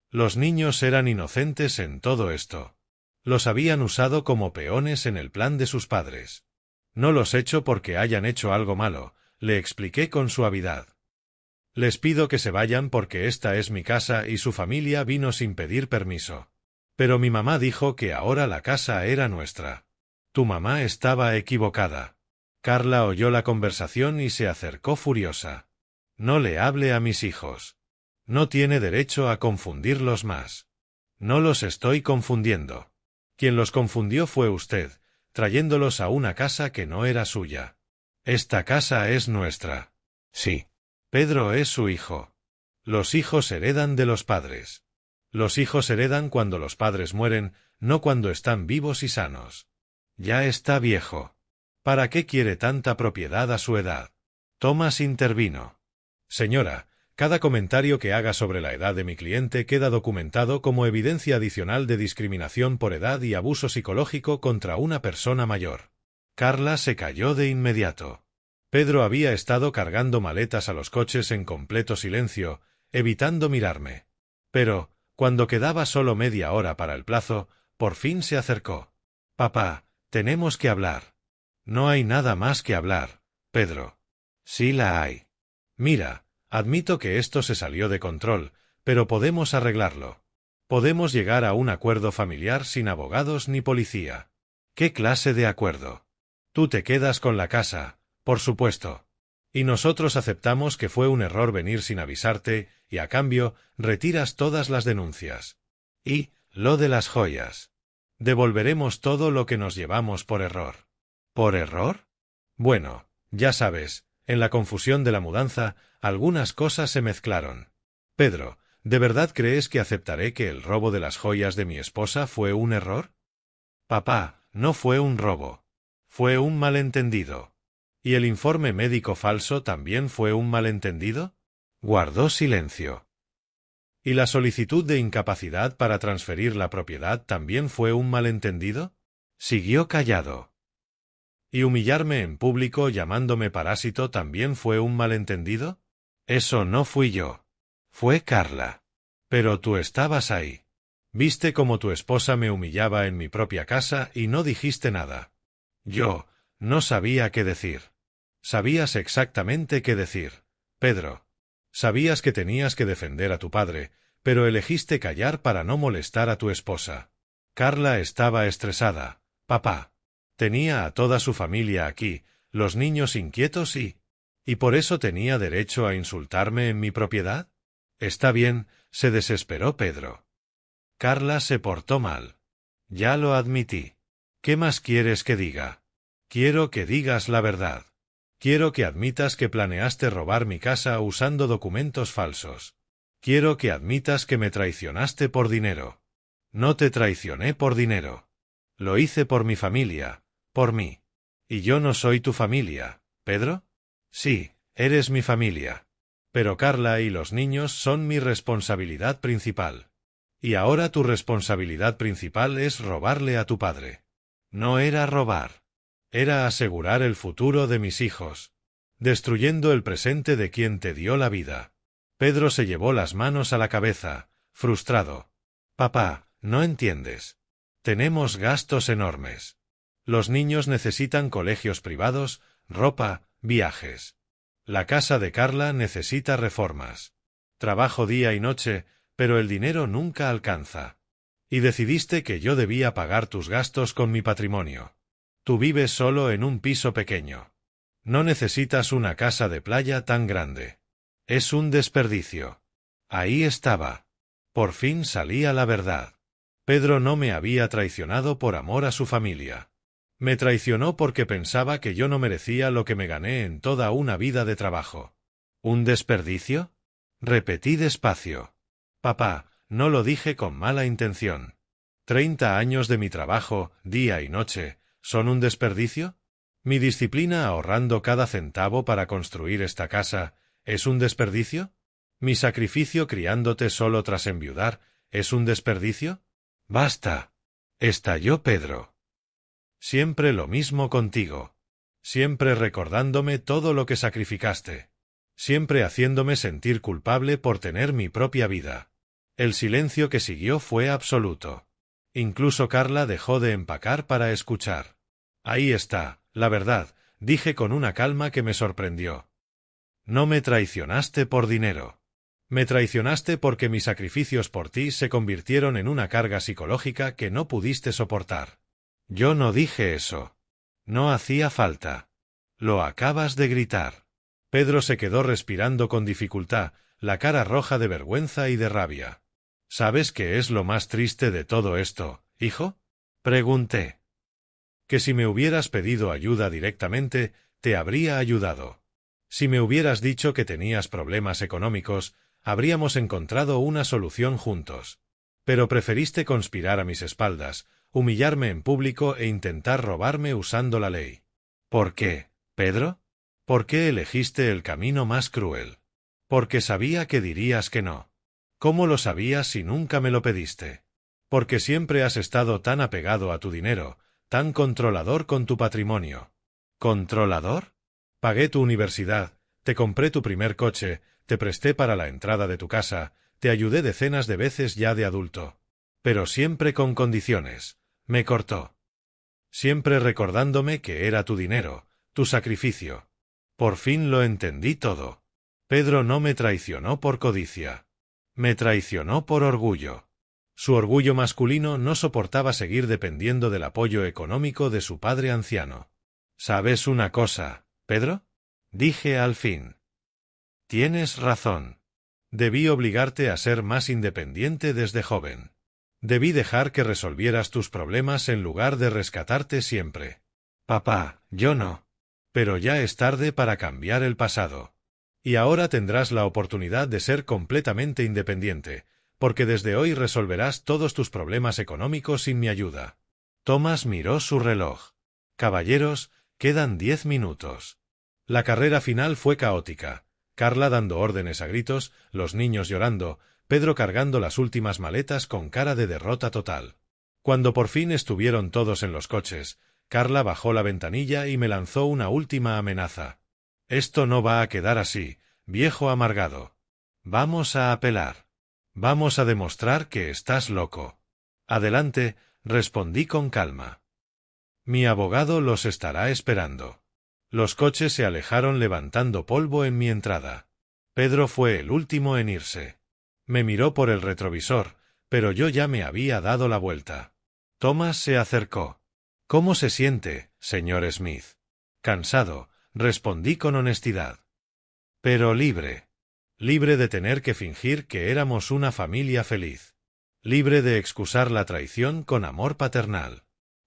Los niños eran inocentes en todo esto. Los habían usado como peones en el plan de sus padres. «No los echo porque hayan hecho algo malo», le expliqué con suavidad. «Les pido que se vayan porque esta es mi casa y su familia vino sin pedir permiso. Pero mi mamá dijo que ahora la casa era nuestra». «Tu mamá estaba equivocada». Carla oyó la conversación y se acercó furiosa. No le hable a mis hijos. No tiene derecho a confundirlos más. No los estoy confundiendo. Quien los confundió fue usted, trayéndolos a una casa que no era suya. Esta casa es nuestra. Sí. Pedro es su hijo. Los hijos heredan de los padres. Los hijos heredan cuando los padres mueren, no cuando están vivos y sanos. Ya está viejo. ¿Para qué quiere tanta propiedad a su edad? Thomas intervino. Señora, cada comentario que haga sobre la edad de mi cliente queda documentado como evidencia adicional de discriminación por edad y abuso psicológico contra una persona mayor. Carla se calló de inmediato. Pedro había estado cargando maletas a los coches en completo silencio, evitando mirarme. Pero, cuando quedaba solo media hora para el plazo, por fin se acercó. Papá, tenemos que hablar. No hay nada más que hablar, Pedro. Sí la hay. Mira, admito que esto se salió de control, pero podemos arreglarlo. Podemos llegar a un acuerdo familiar sin abogados ni policía. ¿Qué clase de acuerdo? Tú te quedas con la casa, por supuesto. Y nosotros aceptamos que fue un error venir sin avisarte, y a cambio, retiras todas las denuncias. Y, lo de las joyas. Devolveremos todo lo que nos llevamos por error. ¿Por error? Bueno, ya sabes, en la confusión de la mudanza, algunas cosas se mezclaron. Pedro, ¿de verdad crees que aceptaré que el robo de las joyas de mi esposa fue un error? Papá, no fue un robo. Fue un malentendido. ¿Y el informe médico falso también fue un malentendido? Guardó silencio. ¿Y la solicitud de incapacidad para transferir la propiedad también fue un malentendido? Siguió callado. ¿Y humillarme en público llamándome parásito también fue un malentendido? Eso no fui yo. Fue Carla. Pero tú estabas ahí. Viste cómo tu esposa me humillaba en mi propia casa y no dijiste nada. Yo no sabía qué decir. Sabías exactamente qué decir, Pedro. Sabías que tenías que defender a tu padre, pero elegiste callar para no molestar a tu esposa. Carla estaba estresada, papá. Tenía a toda su familia aquí, los niños inquietos ¿Y por eso tenía derecho a insultarme en mi propiedad? Está bien, se desesperó Pedro. Carla se portó mal. Ya lo admití. ¿Qué más quieres que diga? Quiero que digas la verdad. Quiero que admitas que planeaste robar mi casa usando documentos falsos. Quiero que admitas que me traicionaste por dinero. No te traicioné por dinero. Lo hice por mi familia, por mí. ¿Y yo no soy tu familia, Pedro? Sí, eres mi familia. Pero Carla y los niños son mi responsabilidad principal. Y ahora tu responsabilidad principal es robarle a tu padre. No era robar. Era asegurar el futuro de mis hijos, destruyendo el presente de quien te dio la vida. Pedro se llevó las manos a la cabeza, frustrado. Papá, no entiendes. Tenemos gastos enormes. Los niños necesitan colegios privados, ropa, viajes. La casa de Carla necesita reformas. Trabajo día y noche, pero el dinero nunca alcanza. Y decidiste que yo debía pagar tus gastos con mi patrimonio. Tú vives solo en un piso pequeño. No necesitas una casa de playa tan grande. Es un desperdicio. Ahí estaba. Por fin salía la verdad. Pedro no me había traicionado por amor a su familia. Me traicionó porque pensaba que yo no merecía lo que me gané en toda una vida de trabajo. ¿Un desperdicio? Repetí despacio. Papá, no lo dije con mala intención. 30 años de mi trabajo, día y noche, ¿son un desperdicio? ¿Mi disciplina ahorrando cada centavo para construir esta casa es un desperdicio? ¿Mi sacrificio criándote solo tras enviudar es un desperdicio? ¡Basta! Estalló Pedro. Siempre lo mismo contigo. Siempre recordándome todo lo que sacrificaste. Siempre haciéndome sentir culpable por tener mi propia vida. El silencio que siguió fue absoluto. Incluso Carla dejó de empacar para escuchar. Ahí está, la verdad, dije con una calma que me sorprendió. No me traicionaste por dinero. Me traicionaste porque mis sacrificios por ti se convirtieron en una carga psicológica que no pudiste soportar. Yo no dije eso. No hacía falta. Lo acabas de gritar. Pedro se quedó respirando con dificultad, la cara roja de vergüenza y de rabia. ¿Sabes qué es lo más triste de todo esto, hijo? Pregunté. Que si me hubieras pedido ayuda directamente, te habría ayudado. Si me hubieras dicho que tenías problemas económicos, habríamos encontrado una solución juntos. Pero preferiste conspirar a mis espaldas, humillarme en público e intentar robarme usando la ley. ¿Por qué, Pedro? ¿Por qué elegiste el camino más cruel? Porque sabía que dirías que no. ¿Cómo lo sabías si nunca me lo pediste? Porque siempre has estado tan apegado a tu dinero, tan controlador con tu patrimonio. ¿Controlador? Pagué tu universidad, te compré tu primer coche, te presté para la entrada de tu casa, te ayudé decenas de veces ya de adulto. Pero siempre con condiciones. Me cortó. Siempre recordándome que era tu dinero, tu sacrificio. Por fin lo entendí todo. Pedro no me traicionó por codicia. Me traicionó por orgullo. Su orgullo masculino no soportaba seguir dependiendo del apoyo económico de su padre anciano. ¿Sabes una cosa, Pedro? Dije al fin. Tienes razón. Debí obligarte a ser más independiente desde joven. Debí dejar que resolvieras tus problemas en lugar de rescatarte siempre. Papá, yo no. Pero ya es tarde para cambiar el pasado. Y ahora tendrás la oportunidad de ser completamente independiente, porque desde hoy resolverás todos tus problemas económicos sin mi ayuda. Thomas miró su reloj. Caballeros, quedan 10 minutos. La carrera final fue caótica. Carla dando órdenes a gritos, los niños llorando, Pedro cargando las últimas maletas con cara de derrota total. Cuando por fin estuvieron todos en los coches, Carla bajó la ventanilla y me lanzó una última amenaza. Esto no va a quedar así, viejo amargado. Vamos a apelar. Vamos a demostrar que estás loco. Adelante, respondí con calma. Mi abogado los estará esperando. Los coches se alejaron levantando polvo en mi entrada. Pedro fue el último en irse. Me miró por el retrovisor, pero yo ya me había dado la vuelta. Thomas se acercó. ¿Cómo se siente, señor Smith? Cansado, respondí con honestidad. Pero libre. Libre de tener que fingir que éramos una familia feliz. Libre de excusar la traición con amor paternal.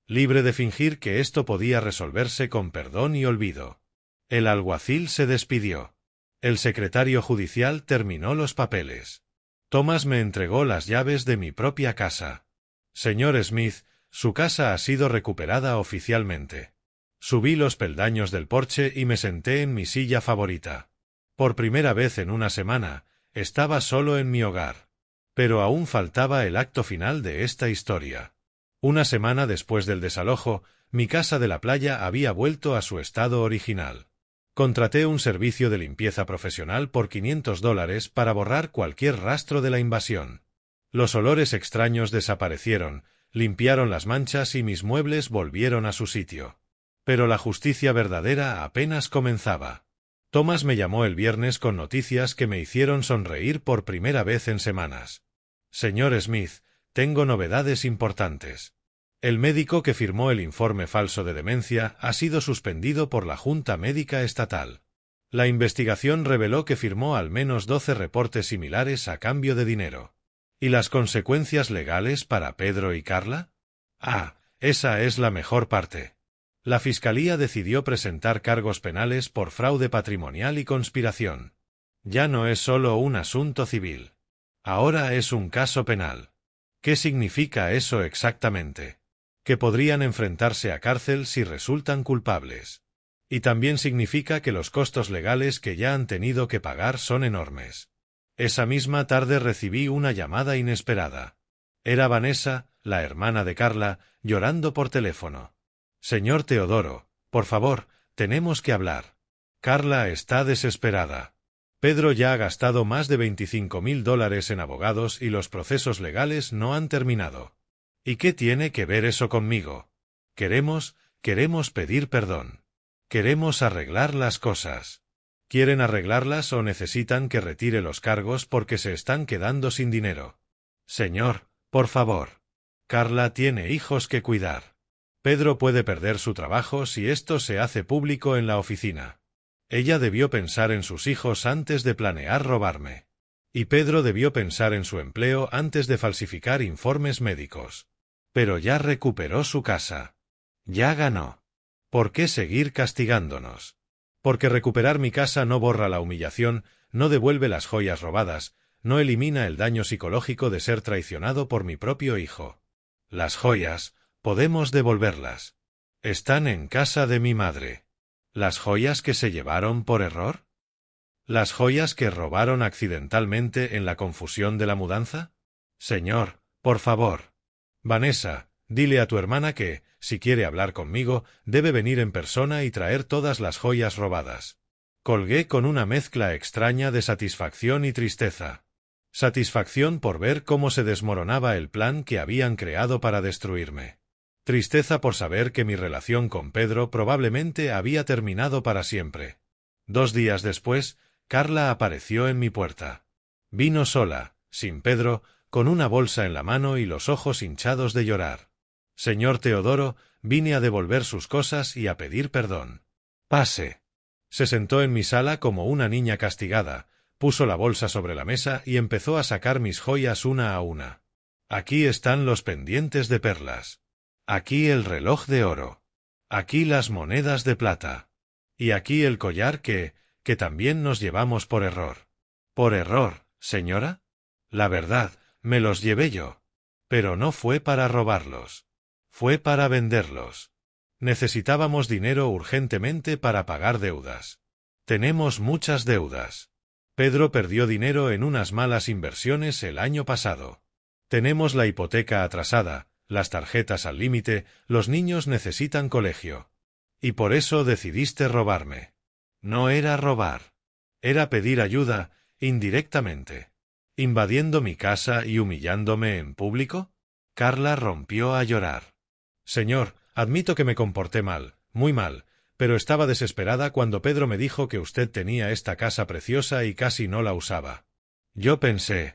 Libre de fingir que esto podía resolverse con perdón y olvido. El alguacil se despidió. El secretario judicial terminó los papeles. Thomas me entregó las llaves de mi propia casa. Señor Smith, su casa ha sido recuperada oficialmente. Subí los peldaños del porche y me senté en mi silla favorita. Por primera vez en una semana, estaba solo en mi hogar. Pero aún faltaba el acto final de esta historia. Una semana después del desalojo, mi casa de la playa había vuelto a su estado original. Contraté un servicio de limpieza profesional por $500 para borrar cualquier rastro de la invasión. Los olores extraños desaparecieron, limpiaron las manchas y mis muebles volvieron a su sitio. Pero la justicia verdadera apenas comenzaba. Thomas me llamó el viernes con noticias que me hicieron sonreír por primera vez en semanas. Señor Smith, tengo novedades importantes. El médico que firmó el informe falso de demencia ha sido suspendido por la Junta Médica Estatal. La investigación reveló que firmó al menos 12 reportes similares a cambio de dinero. ¿Y las consecuencias legales para Pedro y Carla? Ah, esa es la mejor parte. La Fiscalía decidió presentar cargos penales por fraude patrimonial y conspiración. Ya no es solo un asunto civil. Ahora es un caso penal. ¿Qué significa eso exactamente? Que podrían enfrentarse a cárcel si resultan culpables. Y también significa que los costos legales que ya han tenido que pagar son enormes. Esa misma tarde recibí una llamada inesperada. Era Vanessa, la hermana de Carla, llorando por teléfono. Señor Teodoro, por favor, tenemos que hablar. Carla está desesperada. Pedro ya ha gastado más de $25.000 en abogados y los procesos legales no han terminado. ¿Y qué tiene que ver eso conmigo? Queremos pedir perdón. Queremos arreglar las cosas. ¿Quieren arreglarlas o necesitan que retire los cargos porque se están quedando sin dinero? Señor, por favor. Carla tiene hijos que cuidar. Pedro puede perder su trabajo si esto se hace público en la oficina. Ella debió pensar en sus hijos antes de planear robarme. Y Pedro debió pensar en su empleo antes de falsificar informes médicos. Pero ya recuperó su casa. Ya ganó. ¿Por qué seguir castigándonos? Porque recuperar mi casa no borra la humillación, no devuelve las joyas robadas, no elimina el daño psicológico de ser traicionado por mi propio hijo. Las joyas, podemos devolverlas. Están en casa de mi madre. ¿Las joyas que se llevaron por error? ¿Las joyas que robaron accidentalmente en la confusión de la mudanza? Señor, por favor. Vanessa, dile a tu hermana que, si quiere hablar conmigo, debe venir en persona y traer todas las joyas robadas. Colgué con una mezcla extraña de satisfacción y tristeza. Satisfacción por ver cómo se desmoronaba el plan que habían creado para destruirme. Tristeza por saber que mi relación con Pedro probablemente había terminado para siempre. 2 días después, Carla apareció en mi puerta. Vino sola, sin Pedro, con una bolsa en la mano y los ojos hinchados de llorar. Señor Teodoro, vine a devolver sus cosas y a pedir perdón. Pase. Se sentó en mi sala como una niña castigada, puso la bolsa sobre la mesa y empezó a sacar mis joyas una a una. Aquí están los pendientes de perlas. Aquí el reloj de oro. Aquí las monedas de plata. Y aquí el collar que también nos llevamos por error. ¿Por error, señora? La verdad, me los llevé yo. Pero no fue para robarlos. Fue para venderlos. Necesitábamos dinero urgentemente para pagar deudas. Tenemos muchas deudas. Pedro perdió dinero en unas malas inversiones el año pasado. Tenemos la hipoteca atrasada, las tarjetas al límite, los niños necesitan colegio. Y por eso decidiste robarme. No era robar. Era pedir ayuda, indirectamente. ¿Invadiendo mi casa y humillándome en público? Carla rompió a llorar. Señor, admito que me comporté mal, muy mal, pero estaba desesperada cuando Pedro me dijo que usted tenía esta casa preciosa y casi no la usaba. Yo pensé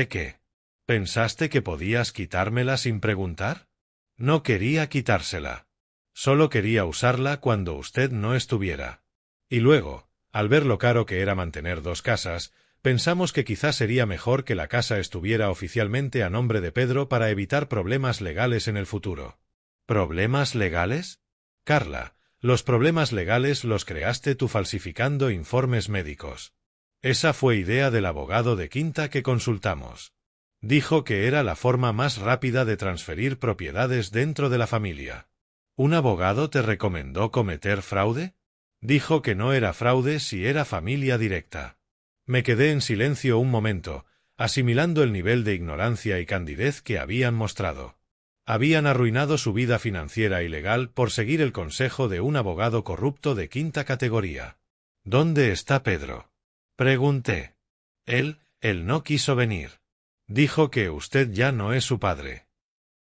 que... ¿Pensaste que podías quitármela sin preguntar? No quería quitársela. Solo quería usarla cuando usted no estuviera. Y luego, al ver lo caro que era mantener 2 casas, pensamos que quizás sería mejor que la casa estuviera oficialmente a nombre de Pedro para evitar problemas legales en el futuro. ¿Problemas legales? Carla, los problemas legales los creaste tú falsificando informes médicos. Esa fue idea del abogado de Quinta que consultamos. Dijo que era la forma más rápida de transferir propiedades dentro de la familia. ¿Un abogado te recomendó cometer fraude? Dijo que no era fraude si era familia directa. Me quedé en silencio un momento, asimilando el nivel de ignorancia y candidez que habían mostrado. Habían arruinado su vida financiera y legal por seguir el consejo de un abogado corrupto de 5ª categoría. ¿Dónde está Pedro? Pregunté. Él no quiso venir. Dijo que usted ya no es su padre.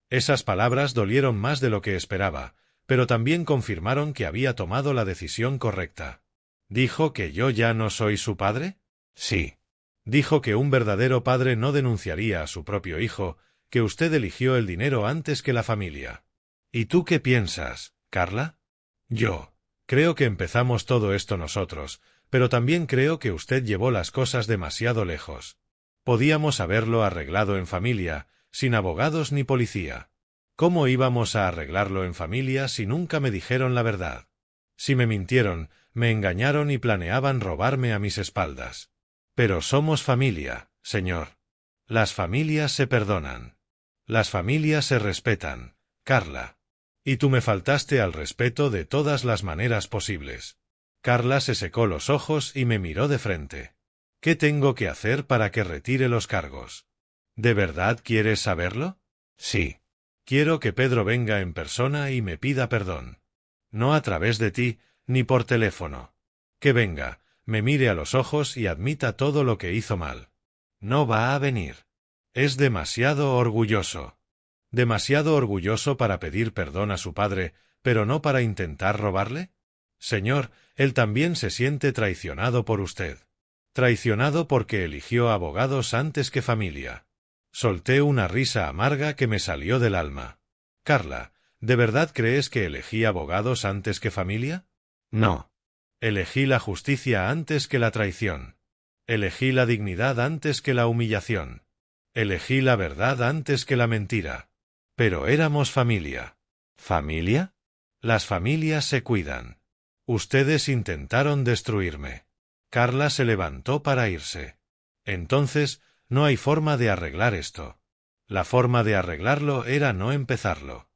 Esas palabras dolieron más de lo que esperaba, pero también confirmaron que había tomado la decisión correcta. ¿Dijo que yo ya no soy su padre? Sí. Dijo que un verdadero padre no denunciaría a su propio hijo, que usted eligió el dinero antes que la familia. ¿Y tú qué piensas, Carla? Yo creo que empezamos todo esto nosotros, pero también creo que usted llevó las cosas demasiado lejos. Podíamos haberlo arreglado en familia, sin abogados ni policía. ¿Cómo íbamos a arreglarlo en familia si nunca me dijeron la verdad? Si me mintieron, me engañaron y planeaban robarme a mis espaldas. Pero somos familia, señor. Las familias se perdonan. Las familias se respetan, Carla. Y tú me faltaste al respeto de todas las maneras posibles. Carla se secó los ojos y me miró de frente. ¿Qué tengo que hacer para que retire los cargos? ¿De verdad quieres saberlo? Sí. Quiero que Pedro venga en persona y me pida perdón. No a través de ti, ni por teléfono. Que venga, me mire a los ojos y admita todo lo que hizo mal. No va a venir. Es demasiado orgulloso. Demasiado orgulloso para pedir perdón a su padre, pero no para intentar robarle. Señor, él también se siente traicionado por usted. Traicionado porque eligió abogados antes que familia. Solté una risa amarga que me salió del alma. Carla, ¿de verdad crees que elegí abogados antes que familia? No. Elegí la justicia antes que la traición. Elegí la dignidad antes que la humillación. Elegí la verdad antes que la mentira. Pero éramos familia. ¿Familia? Las familias se cuidan. Ustedes intentaron destruirme. Carla se levantó para irse. Entonces, no hay forma de arreglar esto. La forma de arreglarlo era no empezarlo.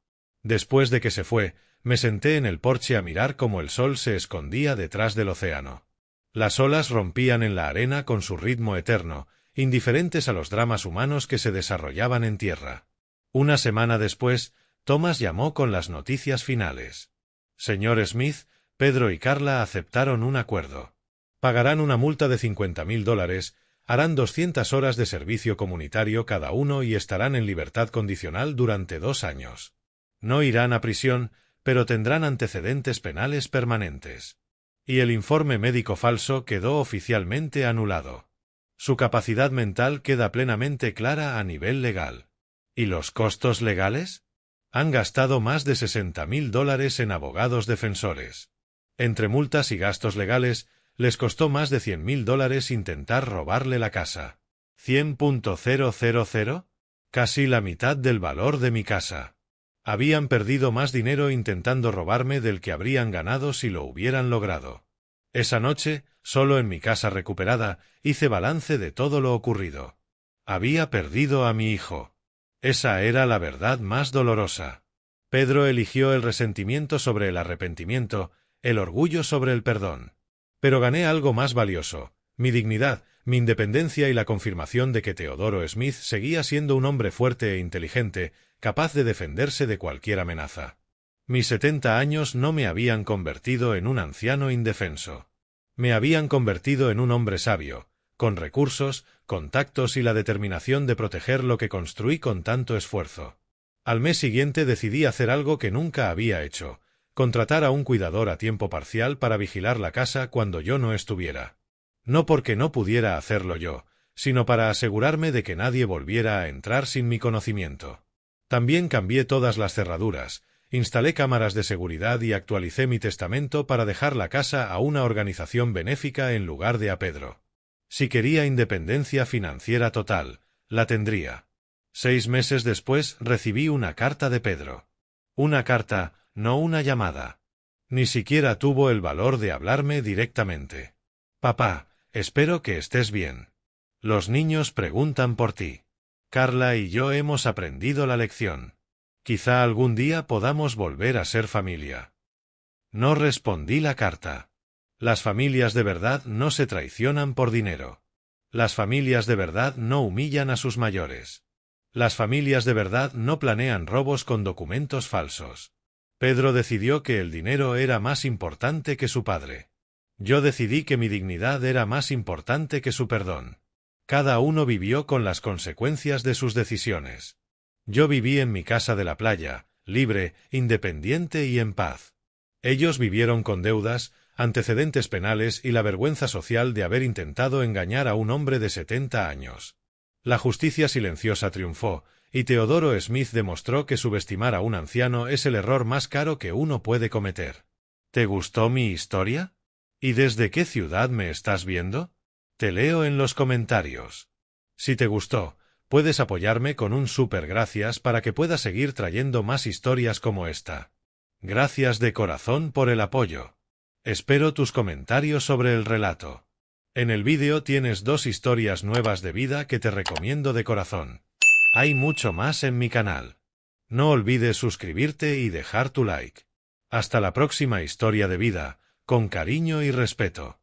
Después de que se fue, me senté en el porche a mirar cómo el sol se escondía detrás del océano. Las olas rompían en la arena con su ritmo eterno, indiferentes a los dramas humanos que se desarrollaban en tierra. Una semana después, Thomas llamó con las noticias finales. Señor Smith, Pedro y Carla aceptaron un acuerdo. Pagarán una multa de $50,000, harán 200 horas de servicio comunitario cada uno y estarán en libertad condicional durante 2 años. No irán a prisión, pero tendrán antecedentes penales permanentes. Y el informe médico falso quedó oficialmente anulado. Su capacidad mental queda plenamente clara a nivel legal. ¿Y los costos legales? Han gastado más de $60,000 en abogados defensores. Entre multas y gastos legales, les costó más de $100,000 intentar robarle la casa. ¿100,000? Casi la mitad del valor de mi casa. Habían perdido más dinero intentando robarme del que habrían ganado si lo hubieran logrado. Esa noche, solo en mi casa recuperada, hice balance de todo lo ocurrido. Había perdido a mi hijo. Esa era la verdad más dolorosa. Pedro eligió el resentimiento sobre el arrepentimiento, el orgullo sobre el perdón. Pero gané algo más valioso, mi dignidad, mi independencia y la confirmación de que Teodoro Smith seguía siendo un hombre fuerte e inteligente, capaz de defenderse de cualquier amenaza. Mis 70 años no me habían convertido en un anciano indefenso. Me habían convertido en un hombre sabio, con recursos, contactos y la determinación de proteger lo que construí con tanto esfuerzo. Al mes siguiente decidí hacer algo que nunca había hecho: contratar a un cuidador a tiempo parcial para vigilar la casa cuando yo no estuviera. No porque no pudiera hacerlo yo, sino para asegurarme de que nadie volviera a entrar sin mi conocimiento. También cambié todas las cerraduras, instalé cámaras de seguridad y actualicé mi testamento para dejar la casa a una organización benéfica en lugar de a Pedro. Si quería independencia financiera total, la tendría. 6 meses después recibí una carta de Pedro. Una carta, no una llamada. Ni siquiera tuvo el valor de hablarme directamente. Papá, espero que estés bien. Los niños preguntan por ti. Carla y yo hemos aprendido la lección. Quizá algún día podamos volver a ser familia. No respondí la carta. Las familias de verdad no se traicionan por dinero. Las familias de verdad no humillan a sus mayores. Las familias de verdad no planean robos con documentos falsos. Pedro decidió que el dinero era más importante que su padre. Yo decidí que mi dignidad era más importante que su perdón. Cada uno vivió con las consecuencias de sus decisiones. Yo viví en mi casa de la playa, libre, independiente y en paz. Ellos vivieron con deudas, antecedentes penales y la vergüenza social de haber intentado engañar a un hombre de 70 años. La justicia silenciosa triunfó, y Teodoro Smith demostró que subestimar a un anciano es el error más caro que uno puede cometer. ¿Te gustó mi historia? ¿Y desde qué ciudad me estás viendo? Te leo en los comentarios. Si te gustó, puedes apoyarme con un súper gracias para que pueda seguir trayendo más historias como esta. Gracias de corazón por el apoyo. Espero tus comentarios sobre el relato. En el vídeo tienes 2 historias nuevas de vida que te recomiendo de corazón. Hay mucho más en mi canal. No olvides suscribirte y dejar tu like. Hasta la próxima historia de vida, con cariño y respeto.